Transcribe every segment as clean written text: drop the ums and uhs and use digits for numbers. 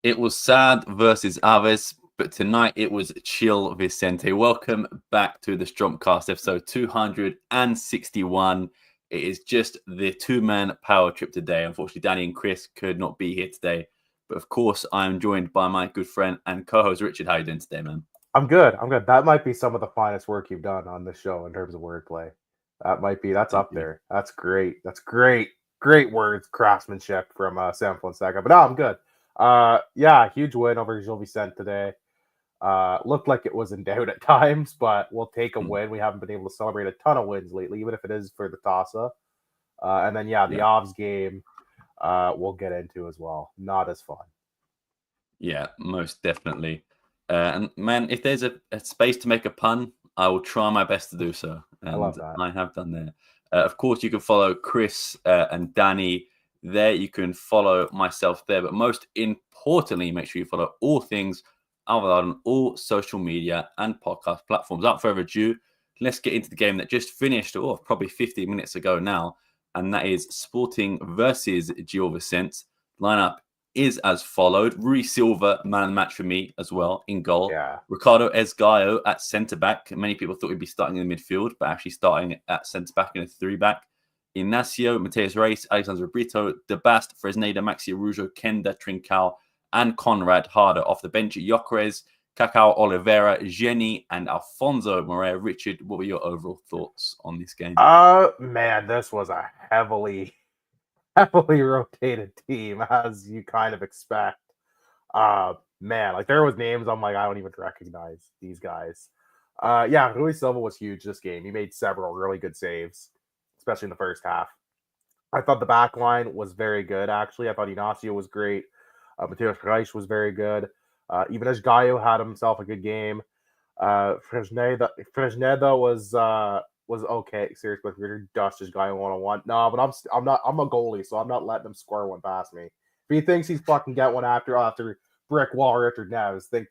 It was Sad versus Aves, but tonight it was Gil Vicente. Welcome back to the Strompcast episode 261. It is just the two-man power trip today. Unfortunately, Danny and Chris could not be here today. But of course, I am joined by my good friend and co-host Richard. How are you doing today, man? I'm good. That might be some of the finest work you've done on this show in terms of wordplay. That's Thank up you. there. That's great. That's great. Great words, craftsmanship from Sam Fonseca. But no, I'm good. Huge win over Gil Vicente today. Looked like it was in doubt at times, but we'll take a win. We haven't been able to celebrate a ton of wins lately, even if it is for the Tasa. The Ovs game we'll get into as well. Not as fun. Yeah, most definitely. And man, if there's a space to make a pun, I will try my best to do so. And I love that. I have done there. Of course, you can follow Chris and Danny there. You can follow myself there. But most importantly, make sure you follow all things Alvalade on all social media and podcast platforms. Without further ado, let's get into the game that just finished, probably 15 minutes ago now. And that is Sporting versus Gil Vicente. Lineup is as followed. Rui Silva, man of the match for me as well, in goal. Yeah. Ricardo Esgaio at centre-back. Many people thought he'd be starting in the midfield, but actually starting at centre-back in a three-back. Ignacio, Mateus Reis, Alexandre Brito, De Bast, Fresneda, Maxi Arujo, Kenda, Trincao, and Conrad Harder off the bench. Gyökeres, Cacao Oliveira, Jenny, and Alfonso Moreira. Richard, what were your overall thoughts on this game? Man, this was a heavily rotated team, as you kind of expect. There was names I'm like, I don't even recognize these guys. Rui Silva was huge this game. He made several really good saves, especially in the first half. I thought the back line was very good, actually. I thought Ignacio was great. Mateus Reis was very good. Even Esgaio had himself a good game. Fresneda was okay. Seriously, if you're dust this guy 1-on-1. No, but I'm a goalie, so I'm not letting him score one past me. If he thinks he's fucking get one after brick wall Richard Neves, think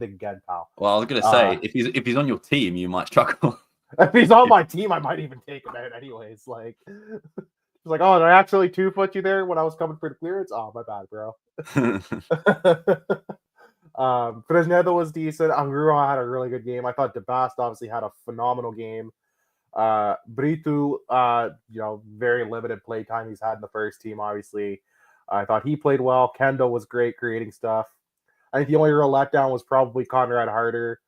again, pal. Well, I was gonna say if he's on your team, you might struggle. If he's on my team, I might even take him out anyways. Like it's like, oh, did I actually 2-foot you there when I was coming for the clearance? Oh, my bad, bro. Fresneda was decent. Angulo had a really good game. I thought De Bast obviously had a phenomenal game. Brito, very limited play time he's had in the first team, obviously. I thought he played well. Kendo was great creating stuff. I think the only real letdown was probably Conrad Harder,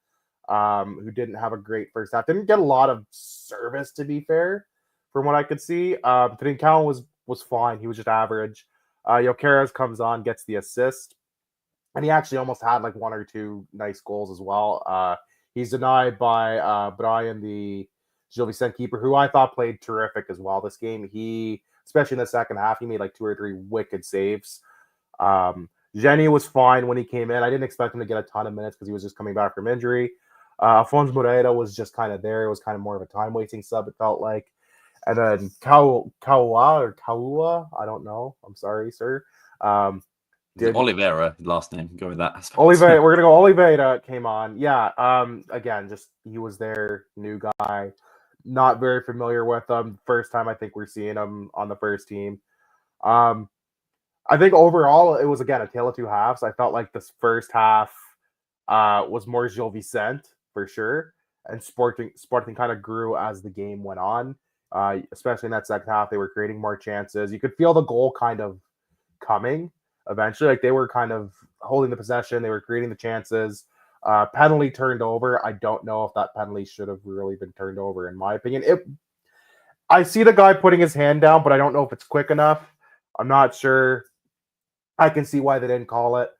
who didn't have a great first half. Didn't get a lot of service, to be fair, from what I could see. Trincao was fine. He was just average. Gyökeres comes on, gets the assist. And he actually almost had like one or two nice goals as well. He's denied by Brian, the Gil Vicente keeper, who I thought played terrific as well this game. He, especially in the second half, he made like 2 or 3 wicked saves. Jenny was fine when he came in. I didn't expect him to get a ton of minutes because he was just coming back from injury. Alfonso Moreira was just kind of there. It was kind of more of a time-wasting sub, it felt like. And then Kaua, I don't know. I'm sorry, sir. Oliveira, last name. Go with that. Oliveira, we're gonna go. Oliveira came on. Yeah. Again, just he was there, new guy, not very familiar with him. First time I think we're seeing him on the first team. I think overall it was again a tale of two halves. I felt like this first half was more Gil Vicente for sure, and Sporting kind of grew as the game went on. Especially in that second half, they were creating more chances. You could feel the goal kind of coming eventually. Like they were kind of holding the possession, they were creating the chances. Penalty turned over. I don't know if that penalty should have really been turned over, in my opinion. I see the guy putting his hand down, but I don't know if it's quick enough. I'm not sure. I can see why they didn't call it.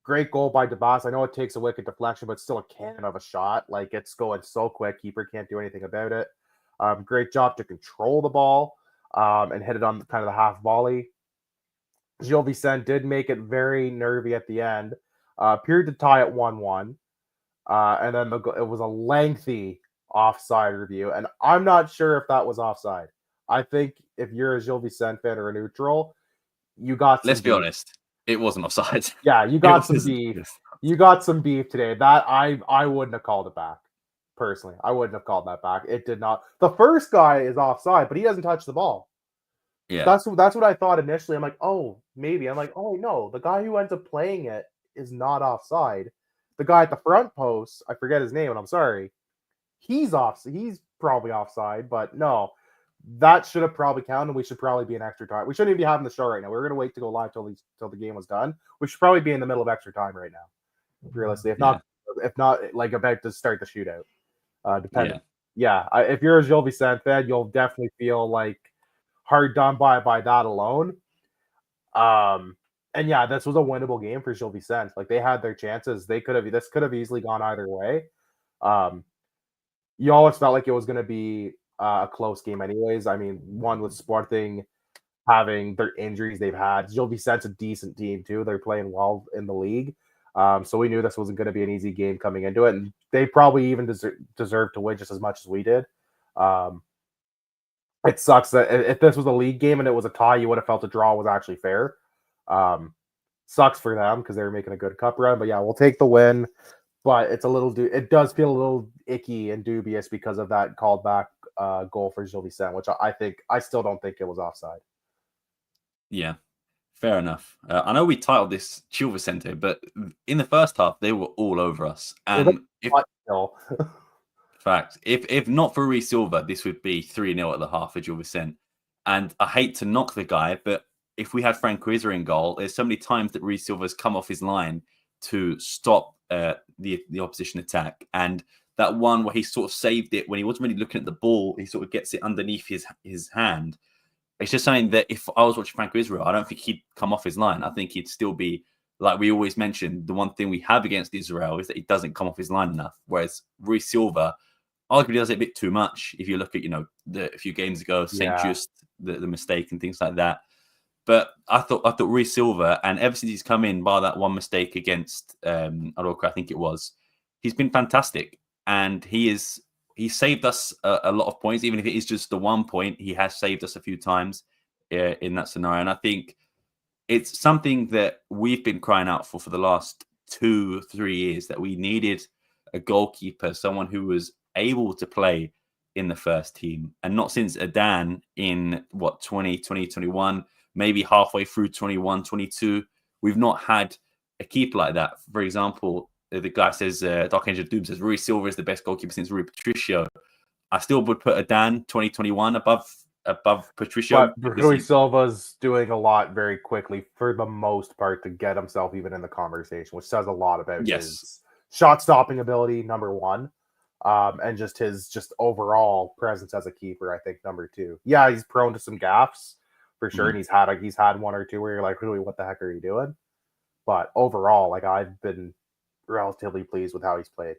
Great goal by De Bast. I know it takes a wicked deflection, but still a cannon of a shot. Like it's going so quick. Keeper can't do anything about it. Great job to control the ball and hit it on kind of the half volley. Gil Vicente did make it very nervy at the end. Appeared to tie at 1-1. And then it was a lengthy offside review. And I'm not sure if that was offside. I think if you're a Gil Vicente fan or a neutral, you got some Let's be honest. It wasn't offside. Yeah, you got some beef. You got some beef today. That I wouldn't have called it back. Personally, I wouldn't have called that back. It did not. The first guy is offside, but he doesn't touch the ball. Yeah. That's what I thought initially. I'm like, oh, maybe. I'm like, oh no, the guy who ends up playing it is not offside. The guy at the front post, I forget his name, and I'm sorry, he's off. He's probably offside, but no, that should have probably counted. We should probably be in extra time. We shouldn't even be having the show right now. We're gonna wait to go live till the game was done. We should probably be in the middle of extra time right now, realistically. If not, like about to start the shootout. Depending. Yeah, if you're a Gil Vicente fan, you'll definitely feel like hard done by that alone. And yeah, this was a winnable game for Gil Vicente. Like they had their chances. This could have easily gone either way. Um, you always felt like it was going to be a close game, anyways. I mean, one with Sporting having their injuries they've had. Gil Vicente's a decent team too. They're playing well in the league. So we knew this wasn't going to be an easy game coming into it, and they probably even deserved to win just as much as we did. It sucks that if this was a league game and it was a tie, you would have felt a draw was actually fair. Sucks for them because they were making a good cup run, but yeah, we'll take the win. But it's it does feel a little icky and dubious because of that called back goal for Gil Vicente, which I still don't think it was offside. Yeah, fair enough. I know we titled this Gil Vicente, but in the first half they were all over us. And if not for Rhys Silva, this would be 3-0 at the half for Gil Vicente. And I hate to knock the guy, but if we had Frank Rizza in goal, there's so many times that Rhys Silva's come off his line to stop the opposition attack. And that one where he sort of saved it when he wasn't really looking at the ball, he sort of gets it underneath his hand. It's just saying that if I was watching Franco Israel, I don't think he'd come off his line. I think he'd still be, like we always mention, the one thing we have against Israel is that he doesn't come off his line enough. Whereas Rhys Silva arguably does it a bit too much. If you look at, a few games ago, St. Just, the mistake and things like that. But I thought Rhys Silva, and ever since he's come in, bar that one mistake against Aroca, I think it was, he's been fantastic. And he saved us a lot of points, even if it is just the 1 point. He has saved us a few times in that scenario. And I think it's something that we've been crying out for the last 2-3 years, that we needed a goalkeeper, someone who was able to play in the first team. And not since Adan in 2021, maybe halfway through 21, 22, we've not had a keeper like that. For example, the guy says, Dark Angel Doom says, Rui Silva is the best goalkeeper since Rui Patricio. I still would put Adan 2021 above Patricio. But Rui Silva's doing a lot very quickly for the most part to get himself even in the conversation, which says a lot about his shot stopping ability, number one, and just his overall presence as a keeper, I think, number two. Yeah, he's prone to some gaffes for sure, and he's had one or two where you're like, Rui, what the heck are you doing? But overall, like, I've been relatively pleased with how he's played.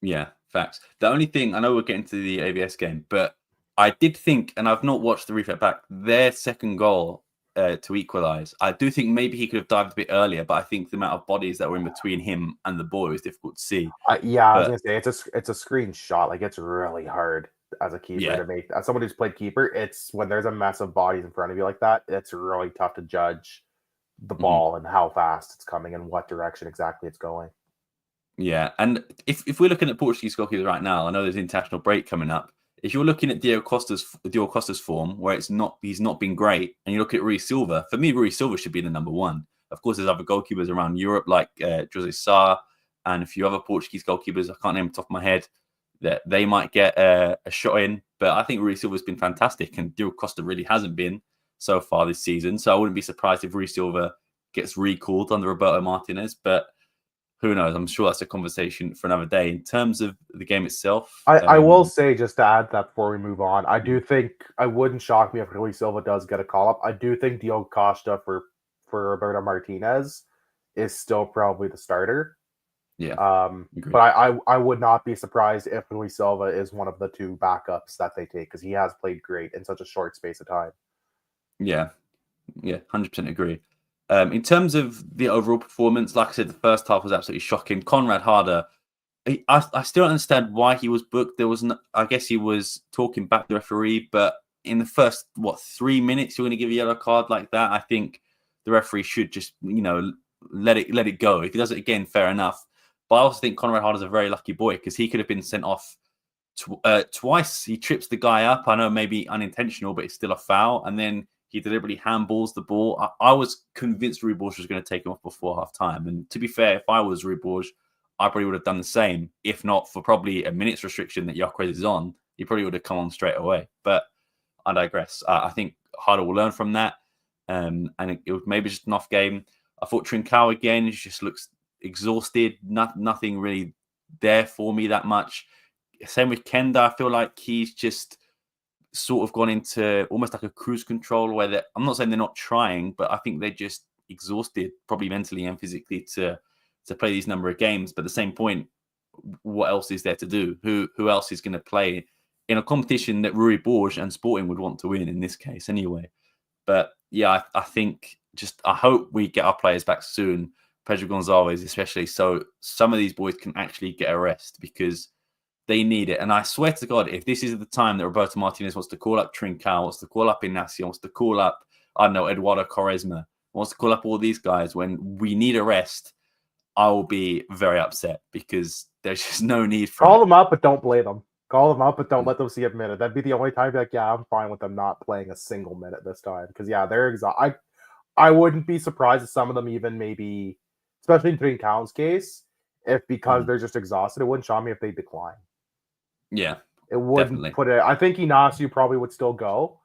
Yeah, facts. The only thing, I know we're getting to the AVS game, but I did think, and I've not watched the replay back, their second goal to equalise, I do think maybe he could have dived a bit earlier, but I think the amount of bodies that were in between him and the ball was difficult to see. I was going to say, it's a screenshot. Like, it's really hard as a keeper to make. As someone who's played keeper, it's when there's a mess of bodies in front of you like that, it's really tough to judge the ball and how fast it's coming and what direction exactly it's going. Yeah, and if we're looking at Portuguese goalkeepers right now, I know there's an international break coming up. If you're looking at Diego Costa's form, where he's not been great, and you look at Rui Silva, for me, Rui Silva should be the number one. Of course, there's other goalkeepers around Europe like Jose Sá and a few other Portuguese goalkeepers. I can't name them top of my head, that they might get a shot in. But I think Rui Silva's been fantastic, and Diego Costa really hasn't been so far this season. So I wouldn't be surprised if Rui Silva gets recalled under Roberto Martinez. But who knows? I'm sure that's a conversation for another day. In terms of the game itself, I will say, just to add that before we move on, I do think I wouldn't shock me if Rui Silva does get a call up. I do think Diogo Costa for Roberto Martinez is still probably the starter. Yeah. But I would not be surprised if Rui Silva is one of the two backups that they take, because he has played great in such a short space of time. Yeah, 100% agree. In terms of the overall performance, like I said, the first half was absolutely shocking. Conrad Harder, I still don't understand why he was booked. There was, I guess he was talking back to the referee, but in the first 3 minutes, you're going to give a yellow card like that. I think the referee should just let it go. If he does it again, fair enough. But I also think Conrad Harder's a very lucky boy, because he could have been sent off twice. He trips the guy up. I know maybe unintentional, but it's still a foul. And then He deliberately handballs the ball. I was convinced Rui Borges was going to take him off before half time. And to be fair, if I was Rui Borges, I probably would have done the same. If not for probably a minute's restriction that Gyökeres is on, he probably would have come on straight away. But I digress. I think Harder will learn from that. And it was maybe just an off game. I thought Trincao again just looks exhausted. Nothing really there for me that much. Same with Kenda. I feel like he's just sort of gone into almost like a cruise control where I'm not saying they're not trying, but I think they're just exhausted, probably mentally and physically, to play these number of games. But at the same point, what else is there to do? Who else is going to play in a competition that Rui Borges and Sporting would want to win in this case anyway? But yeah, I think I hope we get our players back soon, Pedro Gonzalez especially, so some of these boys can actually get a rest because they need it. And I swear to God, if this is the time that Roberto Martinez wants to call up Trincao, wants to call up Inacio, wants to call up, I don't know, Eduardo Quaresma, wants to call up all these guys when we need a rest, I will be very upset because there's just no need for Call them up, but don't play them. Call them up, but don't let them see a minute. That'd be the only time. Like, yeah, I'm fine with them not playing a single minute this time because yeah, they're exhausted. I wouldn't be surprised if some of them even maybe, especially in Trincao's case, if because they're just exhausted, it wouldn't shock me if they decline. Yeah, it wouldn't definitely. put it. I think Inacio probably would still go.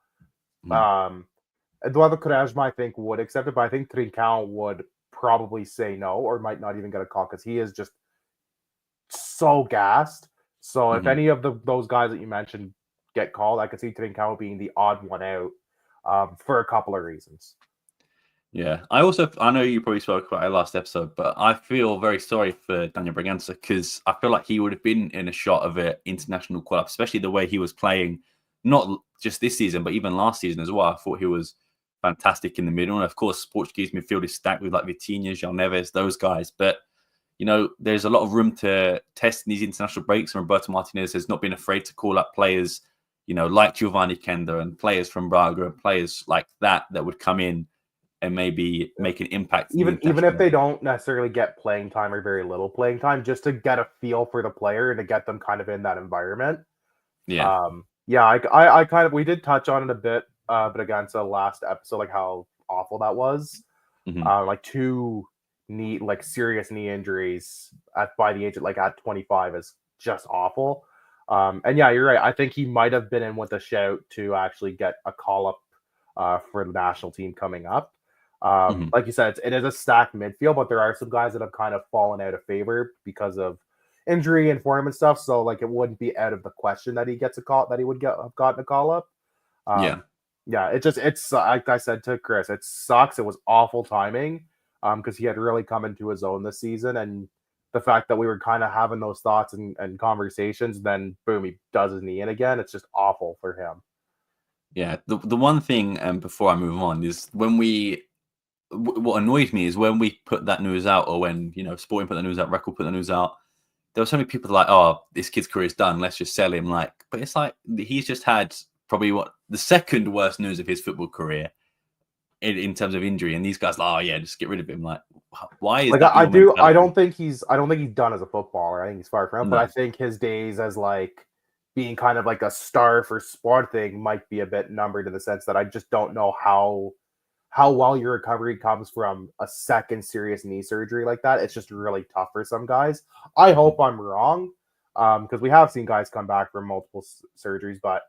Eduardo Quaresma, I think, would accept it, but I think Trincao would probably say no or might not even get a call because he is just so gassed. So if any of those guys that you mentioned get called, I could see Trincao being the odd one out for a couple of reasons. Yeah, I know you probably spoke about it last episode, but I feel very sorry for Daniel Bragança because I feel like he would have been in a shot of an international call-up, especially the way he was playing, not just this season, but even last season as well. I thought he was fantastic in the middle. And of course, Portuguese midfield is stacked with like Vitinha, João Neves, those guys. But, you know, there's a lot of room to test in these international breaks. And Roberto Martinez has not been afraid to call up players, you know, like Giovanni Kenda and players from Braga and players like that would come in and maybe make an impact. Even if they don't necessarily get playing time or very little playing time, just to get a feel for the player and to get them kind of in that environment. Yeah. I kind of, we did touch on it a bit, but against the last episode, like how awful that was. Like 2 serious knee injuries by the age of at 25 is just awful. And yeah, you're right. I think he might have been in with a shout to actually get a call up for the national team coming up. Like you said, it is a stacked midfield, but there are some guys that have kind of fallen out of favor because of injury and form and stuff. So like it wouldn't be out of the question that he gets a call, that he would have gotten a call up. It's like I said to Chris, it sucks. It was awful timing because he had really come into his own this season, and the fact that we were kind of having those thoughts and conversations, then boom, he does his knee in again. It's just awful for him. Yeah, the one thing, before I move on, is what annoyed me is when we put that news out, or when, you know, Sporting put the news out, Record put the news out, there were so many people like, oh, this kid's career is done, let's just sell him. Like, but it's like he's just had probably the second worst news of his football career in terms of injury, and these guys like, oh yeah, just get rid of him. Like, why is like that? I don't think he's done as a footballer. I think he's far from it, but I think his days as like being kind of like a star for Sporting might be a bit numbered, in the sense that I just don't know how well your recovery comes from a second serious knee surgery like that. It's just really tough for some guys. I hope I'm wrong, because we have seen guys come back from multiple surgeries, but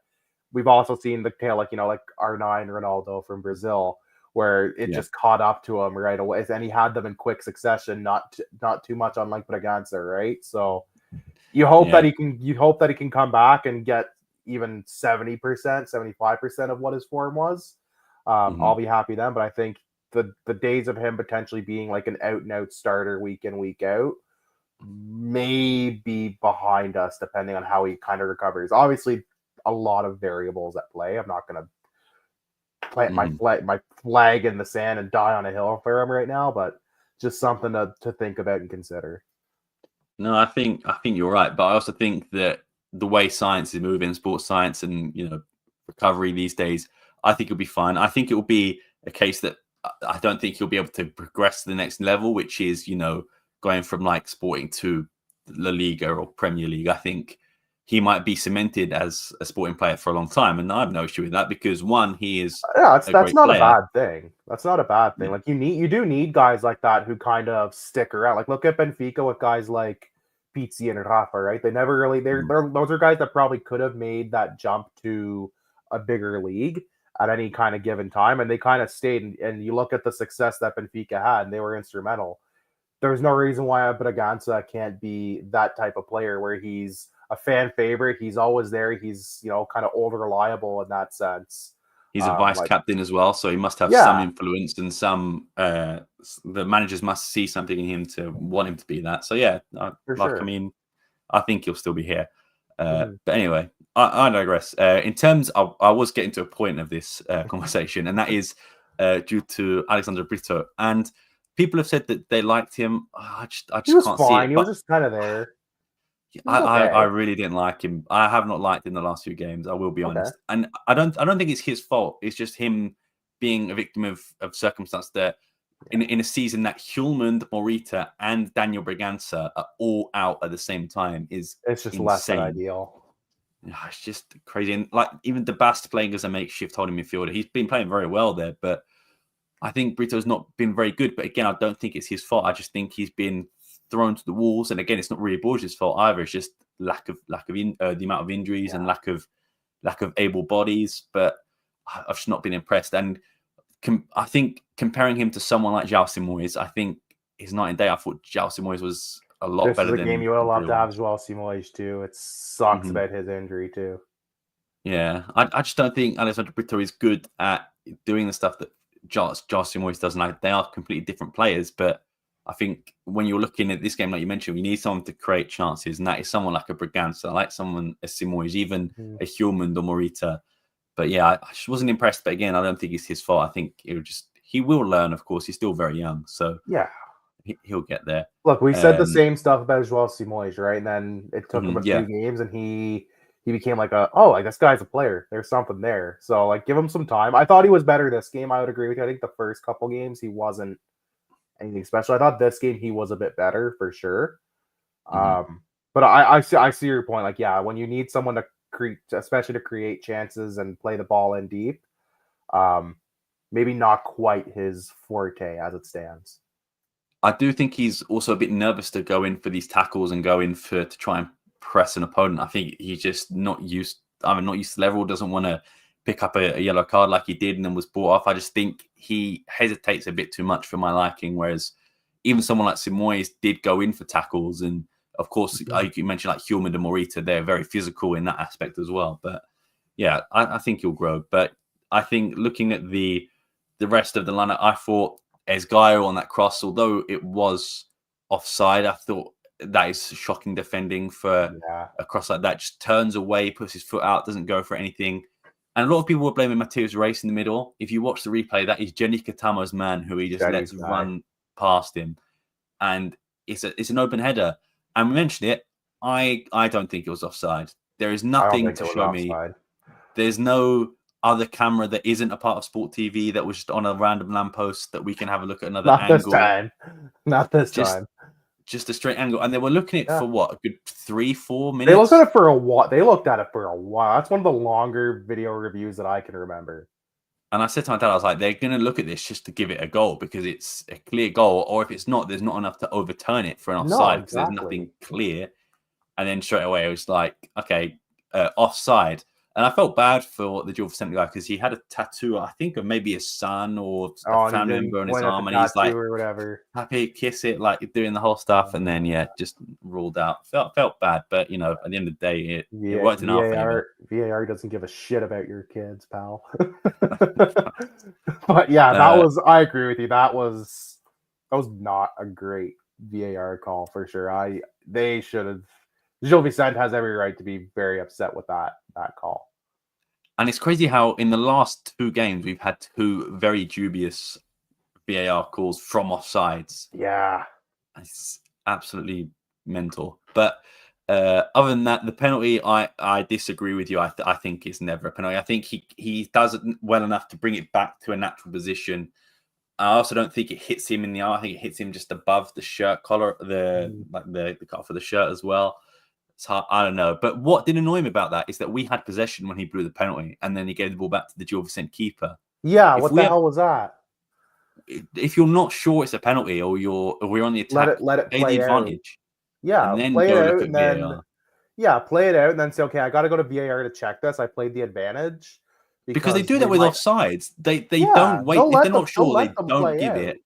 we've also seen the tail, like R9 Ronaldo from Brazil, where it just caught up to him right away, and he had them in quick succession, not too much unlike Bragança, right? So you hope that he can come back and get even 70%, 75% of what his form was. I'll be happy then, but I think the days of him potentially being like an out and out starter week in, week out may be behind us, depending on how he kind of recovers. Obviously, a lot of variables at play. I'm not going to plant my flag in the sand and die on a hill for him right now, but just something to think about and consider. No, I think you're right, but I also think that the way science is moving, sports science, and, you know, recovery these days, I think it'll be fine. I think it will be a case that I don't think he'll be able to progress to the next level, which is, you know, going from like Sporting to La Liga or Premier League. I think he might be cemented as a sporting player for a long time. And I have no issue with that because one, he is that's great not player. a bad thing. That's not a bad thing. Yeah. Like you do need guys like that who kind of stick around. Like look at Benfica with guys like Pizzi and Rafa, right? They never really those are guys that probably could have made that jump to a bigger league at any kind of given time, and they kind of stayed. And you look at the success that Benfica had, and they were instrumental. There's no reason why Bragança can't be that type of player where he's a fan favorite. He's always there. He's, kind of over reliable in that sense. He's a vice captain as well, so he must have some influence and some. The managers must see something in him to want him to be that. So yeah, I think he'll still be here. But anyway, I digress. In terms of, I was getting to a point of this conversation, and that is due to Alexandre Brito. And people have said that they liked him. I just can't see it. He was just kind of there. I really didn't like him. I have not liked him the last few games. I will be honest, and I don't think it's his fault. It's just him being a victim of circumstance that in a season that Hjulmand, Morita, and Daniel Bragança are all out at the same time it's just insane. Less than ideal. It's just crazy, and like even the Bast playing as a makeshift holding midfielder, he's been playing very well there, but I think Brito's not been very good. But again, I don't think it's his fault. I just think he's been thrown to the walls, and again, it's not really Borges' fault either. It's just lack of the amount of injuries and lack of able bodies. But I've just not been impressed. And I think comparing him to someone like João Simões, I think his night and day. I thought João Simões was a lot better. This is a game you would love to have João Simões too. It sucks about his injury too. Yeah, I just don't think Alexandre Brito is good at doing the stuff that João Simões does. Like they are completely different players, but I think when you're looking at this game, like you mentioned, we need someone to create chances, and that is someone like a Bragança, like someone as Simões, even a Hjulmand or Morita. But yeah, I just wasn't impressed. But again, I don't think it's his fault. I think he will learn. Of course, he's still very young, so yeah, he'll get there. Look, we said the same stuff about João Simões, right? And then it took him a few games, and he became like this guy's a player. There's something there. So like, give him some time. I thought he was better this game. I would agree with you. I think the first couple games he wasn't anything special. I thought this game he was a bit better for sure. But I see your point. Like, yeah, when you need someone to create, especially to create chances and play the ball in deep, maybe not quite his forte as it stands. I do think he's also a bit nervous to go in for these tackles and go in to try and press an opponent. I think he's just not used to the level, doesn't want to pick up a yellow card like he did and then was brought off. I just think he hesitates a bit too much for my liking, whereas even someone like Simões did go in for tackles. And of course, like you mentioned, like Hjulmand and Morita, they're very physical in that aspect as well. But yeah, I think he'll grow. But I think looking at the rest of the lineup, I thought Esgaio on that cross, although it was offside, I thought that is shocking defending for a cross like that. Just turns away, puts his foot out, doesn't go for anything. And a lot of people were blaming Mateus Reis in the middle. If you watch the replay, that is Jenny Katamo's man who he just lets run past him. And it's an open header. And we mentioned it. I don't think it was offside. There is nothing to show me. There's no other camera that isn't a part of Sport TV that was just on a random lamppost that we can have a look at another angle. Not this time. Just a straight angle. And they were looking at it for what? A good 3-4 minutes? They looked at it for a while. That's one of the longer video reviews that I can remember. And I said to my dad, I was like, they're going to look at this just to give it a goal because it's a clear goal. Or if it's not, there's not enough to overturn it for an offside because there's nothing clear. And then straight away, it was like, okay, offside. And I felt bad for the Gil Vicente guy because he had a tattoo, I think, of maybe his son or a family member on his arm. And he's like, or whatever. Happy, kiss it, like doing the whole stuff. And then, just ruled out. Felt bad. But, at the end of the day, it worked in our favor. VAR doesn't give a shit about your kids, pal. But yeah, I agree with you. That was not a great VAR call for sure. They should have. Gil Vicente has every right to be very upset with that call. And it's crazy how in the last 2 games, we've had 2 very dubious VAR calls from offsides. Yeah. It's absolutely mental. But other than that, the penalty, I disagree with you. I think it's never a penalty. I think he does it well enough to bring it back to a natural position. I also don't think it hits him in the eye. I think it hits him just above the shirt collar, the cuff of the shirt as well. So I don't know. But what did annoy me about that is that we had possession when he blew the penalty, and then he gave the ball back to the Gil Vicente keeper. Yeah, If what we the have, hell was that? if you're not sure it's a penalty or we're on the attack, Let it play the play out. advantage, Yeah, and then play it go look out, at and then VAR. play it out, and then say, okay, I got to go to VAR to check this. I played the advantage Because they because do they that with might. offsides. They Yeah, don't wait if they're not they'll sure. let They them don't play give out. it.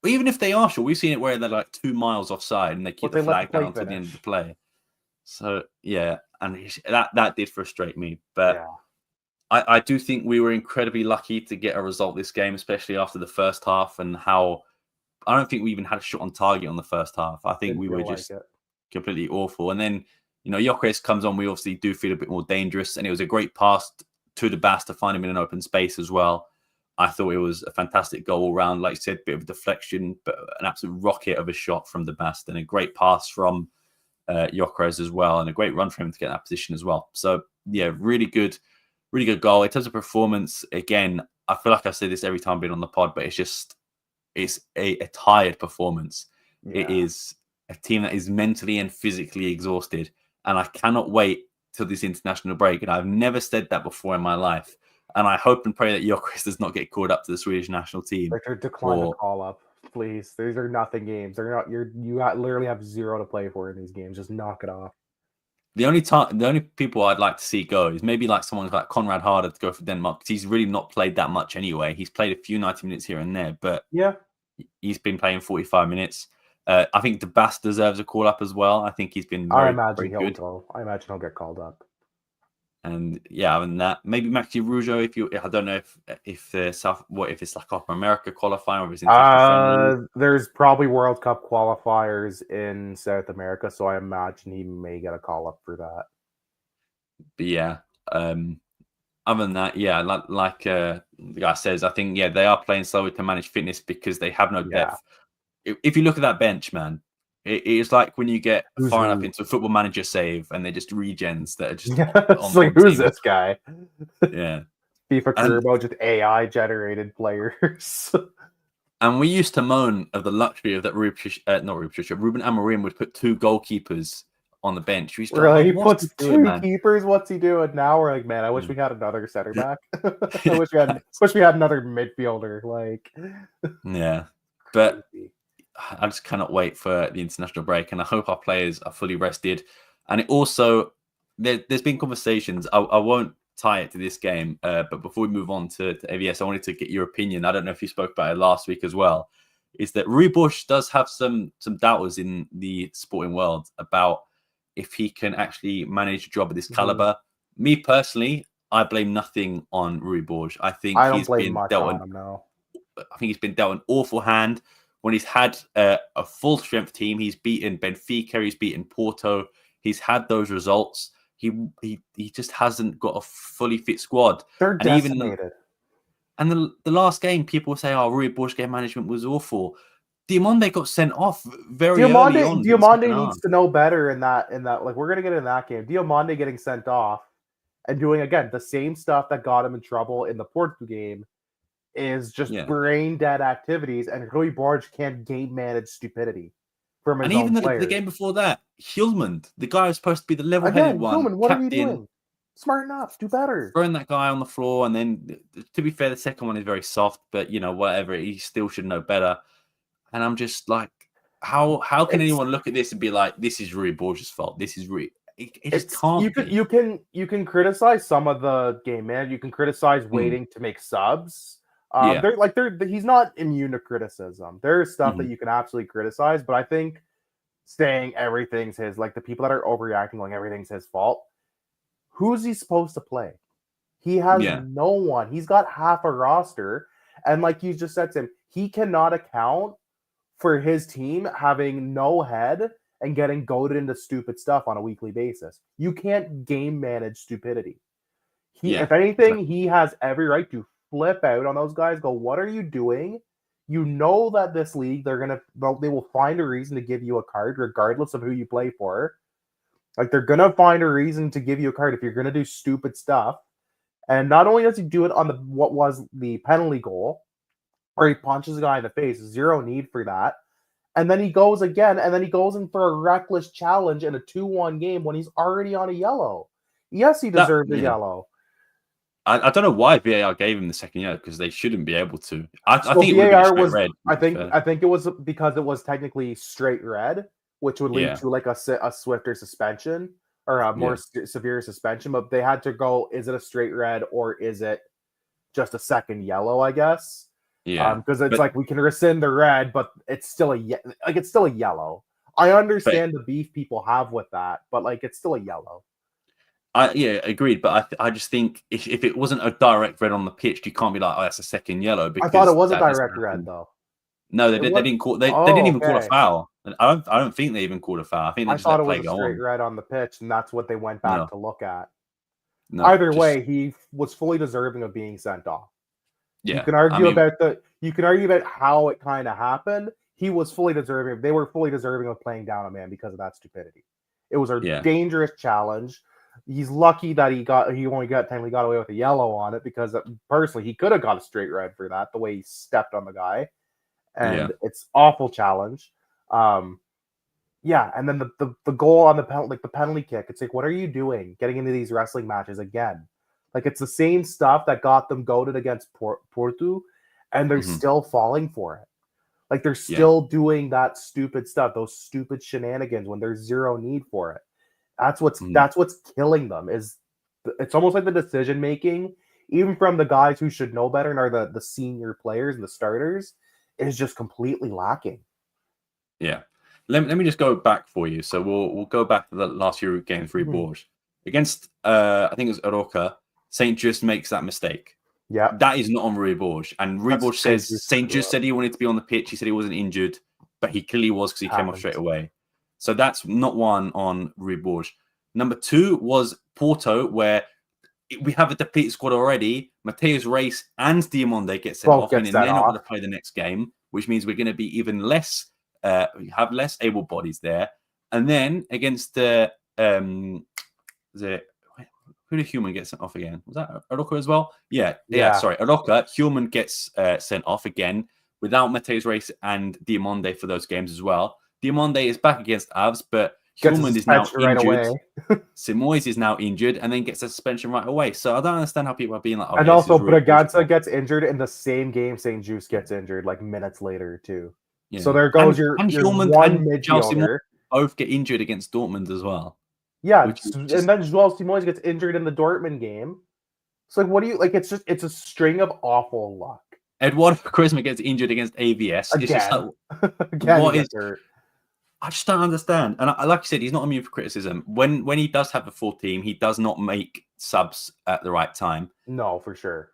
Even if they are sure, we've seen it where they're like 2 miles offside and they keep But the they let the flag down play until the end of finish. the play. So yeah, and that did frustrate me. But Yeah, I do think we were incredibly lucky to get a result this game, especially after the first half and how I don't think we even had a shot on target on the first half. I think didn't we were feel like just it. completely awful. And then, Gyökeres comes on. We obviously do feel a bit more dangerous. And it was a great pass to the Bass to find him in an open space as well. I thought it was a fantastic goal all round. Like you said, bit of a deflection, but an absolute rocket of a shot from the Bast and a great pass from Gyökeres as well, and a great run for him to get that position as well. So yeah, really good goal. In terms of performance, again, I feel like I say this every time I've been on the pod, but it's a tired performance. Yeah. It is a team that is mentally and physically exhausted, and I cannot wait till this international break. And I've never said that before in my life. And I hope and pray that Gyökeres does not get called up to the Swedish national team. Victor, decline the call up, please. These are nothing games. They're not. Literally have zero to play for in these games. Just knock it off. The only people I'd like to see go is maybe like someone like Conrad Harder to go for Denmark because he's really not played that much anyway. He's played a few 90 minutes here and there, but yeah, he's been playing 45 minutes. I think the Bass deserves a call up as well. I think he's been very good. Go. I imagine he'll get called up. And yeah, other than that, maybe Maxi Rougeau. I don't know if it's like Copa America qualifying or if it's international friendly. There's probably World Cup qualifiers in South America, so I imagine he may get a call up for that. But yeah, other than that, yeah, like the guy says, I think they are playing slowly to manage fitness because they have no depth. If you look at that bench, man, it is like when you get far enough into a Football Manager save and they're just regens that are just it's like, who's this guy? Yeah. FIFA career mode, just AI generated players. And we used to moan of the luxury of that Ruben Amorim would put 2 goalkeepers on the bench. He puts 2 keepers. What's he doing now? We're like, man, I wish we had another center back. I wish we had another midfielder. Like, yeah, but I just cannot wait for the international break, and I hope our players are fully rested. And it also, there's been conversations. I won't tie it to this game, but before we move on to AVS, I wanted to get your opinion. I don't know if you spoke about it last week as well. Is that Rui Bush does have some doubters in the sporting world about if he can actually manage a job of this caliber. Me personally, I blame nothing on Rui Bush. I think he's been dealt an awful hand. When he's had a full strength team, he's beaten Benfica, he's beaten Porto, he's had those results. He just hasn't got a fully fit squad. They're decimated. And the last game, people say, "Oh, Rui Bush game management was awful." Diomande got sent off very early on. Diomande needs to know better in that. Like, we're gonna get in that game. Diomande getting sent off and doing again the same stuff that got him in trouble in the Porto game is just brain dead activities, and Rui Borges can't game manage stupidity from his own players. The game before that, Hjulmand, the guy who's supposed to be the level-headed one, Hjulmand, what are you doing? Smart enough, do better. Throwing that guy on the floor, and then to be fair, the second one is very soft, but whatever, he still should know better. And I'm just like, how can anyone look at this and be like, this is Rui Borges' fault? This is Rui. It just can't be. You can criticize some of the game, man. You can criticize waiting to make subs. He's not immune to criticism. There's stuff that you can absolutely criticize, but I think saying everything's his, like the people that are overreacting, like everything's his fault. Who's he supposed to play? He has no one. He's got half a roster, and like you just said to him, he cannot account for his team having no head and getting goaded into stupid stuff on a weekly basis. You can't game manage stupidity. If anything, he has every right to flip out on those guys, go, what are you doing? You know that this league, they will find a reason to give you a card regardless of who you play for. Like, they're going to find a reason to give you a card if you're going to do stupid stuff. And not only does he do it on what was the penalty goal, where he punches a guy in the face, zero need for that. And then he goes again, and then he goes in for a reckless challenge in a 2-1 game when he's already on a yellow. Yes, he deserved a yellow. I don't know why VAR gave him the second yellow, because they shouldn't be able to. I think it VAR would have been was red. I think it was because it was technically straight red, which would lead to like a swifter suspension or a more severe suspension. But they had to go: is it a straight red or is it just a second yellow? I guess. Yeah, because it's like we can rescind the red, but it's still it's still a yellow. I understand the beef people have with that, but like it's still a yellow. Agreed. But I just think if it wasn't a direct red on the pitch, you can't be like, oh, that's a second yellow. Because I thought it was a direct red though. No, they didn't call. They didn't even call a foul. I don't think they even called a foul. I think they just thought let it was play a go straight on. red on the pitch, and that's what they went back to look at. No, Either way, he was fully deserving of being sent off. Yeah, you can argue about how it kind of happened. He was fully deserving. They were fully deserving of playing down a man because of that stupidity. It was a dangerous challenge. He's lucky that he only got away with a yellow on it, because personally he could have got a straight red for that, the way he stepped on the guy, and it's awful challenge. And then the goal on the penalty kick. It's like, what are you doing? Getting into these wrestling matches again? Like, it's the same stuff that got them goated against Porto, and they're still falling for it. Like, they're still doing that stupid stuff, those stupid shenanigans when there's zero need for it. That's what's killing them. It's almost like the decision making, even from the guys who should know better and are the senior players and the starters, is just completely lacking. Yeah. Let me just go back for you. So we'll go back to the last Euro game for Bourges against I think it was Aroca. Saint Just makes that mistake. Yeah, that is not on Rui Borges. And Rui Borges says Saint Just said he wanted to be on the pitch. He said he wasn't injured, but he clearly was, because he came off straight away. So that's not one on Rui Borges. Number 2 was Porto, where we have a depleted squad already. Mateus Reis and Diamonde get sent off, and they're not going to play the next game, which means we're going to be even less. Have less able bodies there. And then against the who did Human get sent off again? Was that Aroca as well? Yeah. Sorry, Aroca. Human gets sent off again without Mateus Reis and Diamonde for those games as well. Diamonde is back against Avs, but Human is now injured. Simoes is now injured and then gets a suspension right away. So I don't understand how people are being like, and also Braganza gets injured in the same game. St. Just gets injured like minutes later too. Yeah. So there goes your one midfielder. Both get injured against Dortmund as well. Yeah, and then Joel Simoes gets injured in the Dortmund game. So like, what do you like? It's a string of awful luck. Eduardo Quaresma gets injured against AVS. Again. It's just like, Again, I just don't understand. And like I said, he's not immune for criticism. When he does have a full team, he does not make subs at the right time. No, for sure.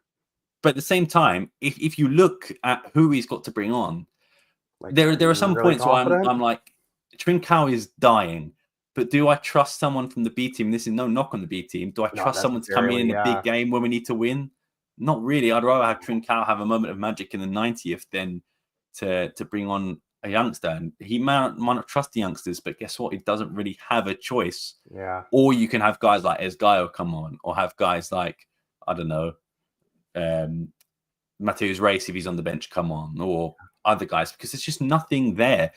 But at the same time, if you look at who he's got to bring on, like, there are some points where I'm like, Trincao is dying. But do I trust someone from the B team? This is no knock on the B team. Do I trust someone to come in a big game when we need to win? Not really. I'd rather have Trincao have a moment of magic in the 90th than to bring on a youngster. And he might not trust the youngsters, but guess what? He doesn't really have a choice. Yeah. Or you can have guys like Esgaio come on, or have guys like, I don't know, Mateus Reis, if he's on the bench, come on, or other guys, because there's just nothing there.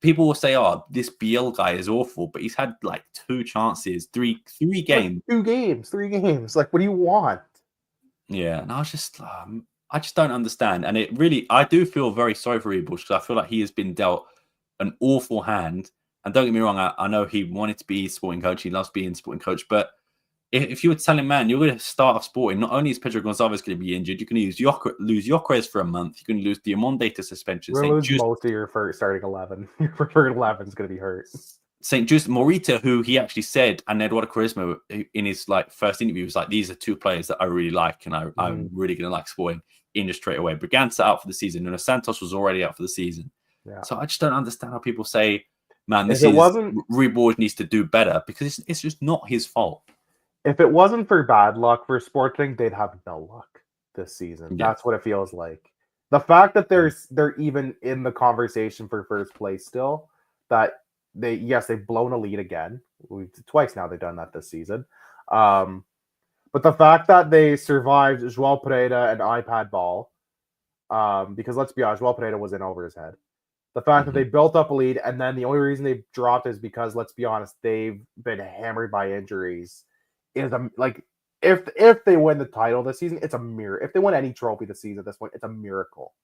People will say, "Oh, this BL guy is awful," but he's had like 2 chances, three games, like 3 games. Like, what do you want? Yeah, and I just don't understand. And it really, I do feel very sorry for Ebush, because I feel like he has been dealt an awful hand. And don't get me wrong, I know he wanted to be sporting coach. He loves being sporting coach, but if you were telling man, you're going to start off sporting, not only is Pedro Gonçalves going to be injured, you're going to lose Yokres for a month. You're going to lose Diamonde to suspension. You're going to lose most of your starting 11. Your preferred 11 is going to be hurt. St. Just Morita, who he actually said, and Eduardo Quaresma in his first interview was like, these are 2 players that I really like, and I'm really going to like sporting in just straight away. Braganza out for the season. Nuno Santos was already out for the season. Yeah. So I just don't understand how people say, man, Rui Borges needs to do better, because it's just not his fault. If it wasn't for bad luck for Sporting, they'd have no luck this season. Yeah. That's what it feels like. The fact that they're even in the conversation for first place still, that they've blown a lead again. Twice now they've done that this season. But the fact that they survived João Pereira and iPad Ball, because let's be honest, João Pereira was in over his head. The fact that they built up a lead, and then the only reason they dropped is because, let's be honest, they've been hammered by injuries. Is like if they win the title this season, it's a miracle. If they win any trophy this season at this point, it's a miracle.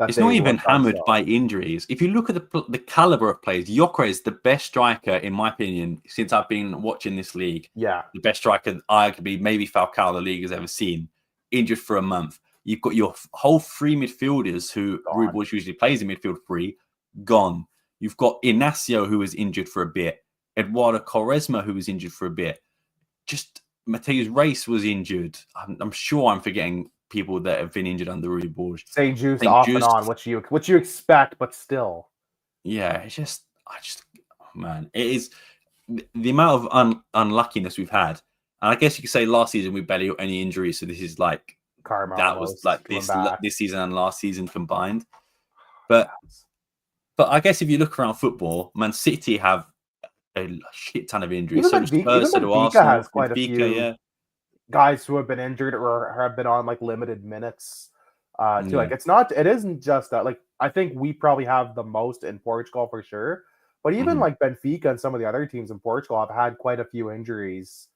It's not even hammered by injuries. If you look at the caliber of players, Gyökeres is the best striker, in my opinion, since I've been watching this league. Yeah. The best striker, arguably, maybe Falcao the league has ever seen, injured for a month. You've got your whole three midfielders who Ruud Boys usually plays in midfield three, gone. You've got Inacio, who was injured for a bit. Eduardo Quaresma, who was injured for a bit. Just Mateus Reis was injured. I'm sure I'm forgetting people that have been injured under Ruud Boys. St. Juice off and on, which you expect, but still. Yeah, man, it is the amount of unluckiness we've had. And I guess you could say last season we barely got any injuries, so this is like karma. That was like this season and last season combined. But I guess if you look around football, Man City have a shit ton of injuries. So Benfica has quite a few guys who have been injured or have been on like limited minutes. Too. Like it isn't just that. Like I think we probably have the most in Portugal for sure. But even like Benfica and some of the other teams in Portugal have had quite a few injuries.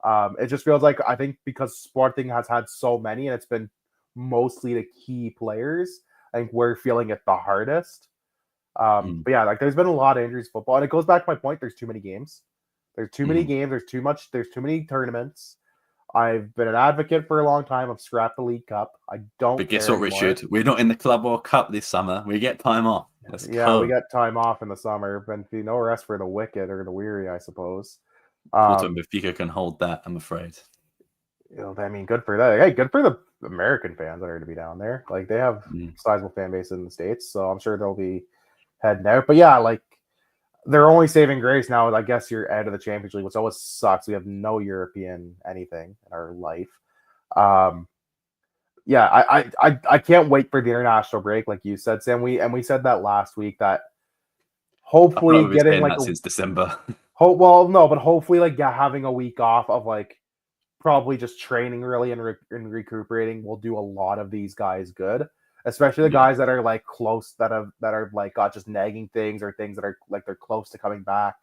It just feels like I think because Sporting has had so many and it's been mostly the key players, I think we're feeling it the hardest. But yeah, like there's been a lot of injuries in football, and it goes back to my point. There's too many games. There's too many games. There's too many tournaments. I've been an advocate for a long time of scrap the League Cup. I don't. But guess what, Richard? We're not in the Club World Cup this summer. We get time off. We get time off in the summer, but no rest for the wicked or the weary, I suppose. Porto and Benfica can hold that, I'm afraid. I mean, good for that. Hey, good for the American fans that are to be down there. Like they have sizable fan base in the States, so I'm sure they'll be heading out. But yeah, like they're only saving grace now. I guess you're out of the Champions League, which always sucks. We have no European anything in our life. Yeah, I can't wait for the international break, like you said, Sam. We said that last week that hopefully getting like since December. But hopefully like having a week off of like probably just training really and recuperating will do a lot of these guys good. Especially the guys that are like close, that are like got just nagging things or things that are like they're close to coming back.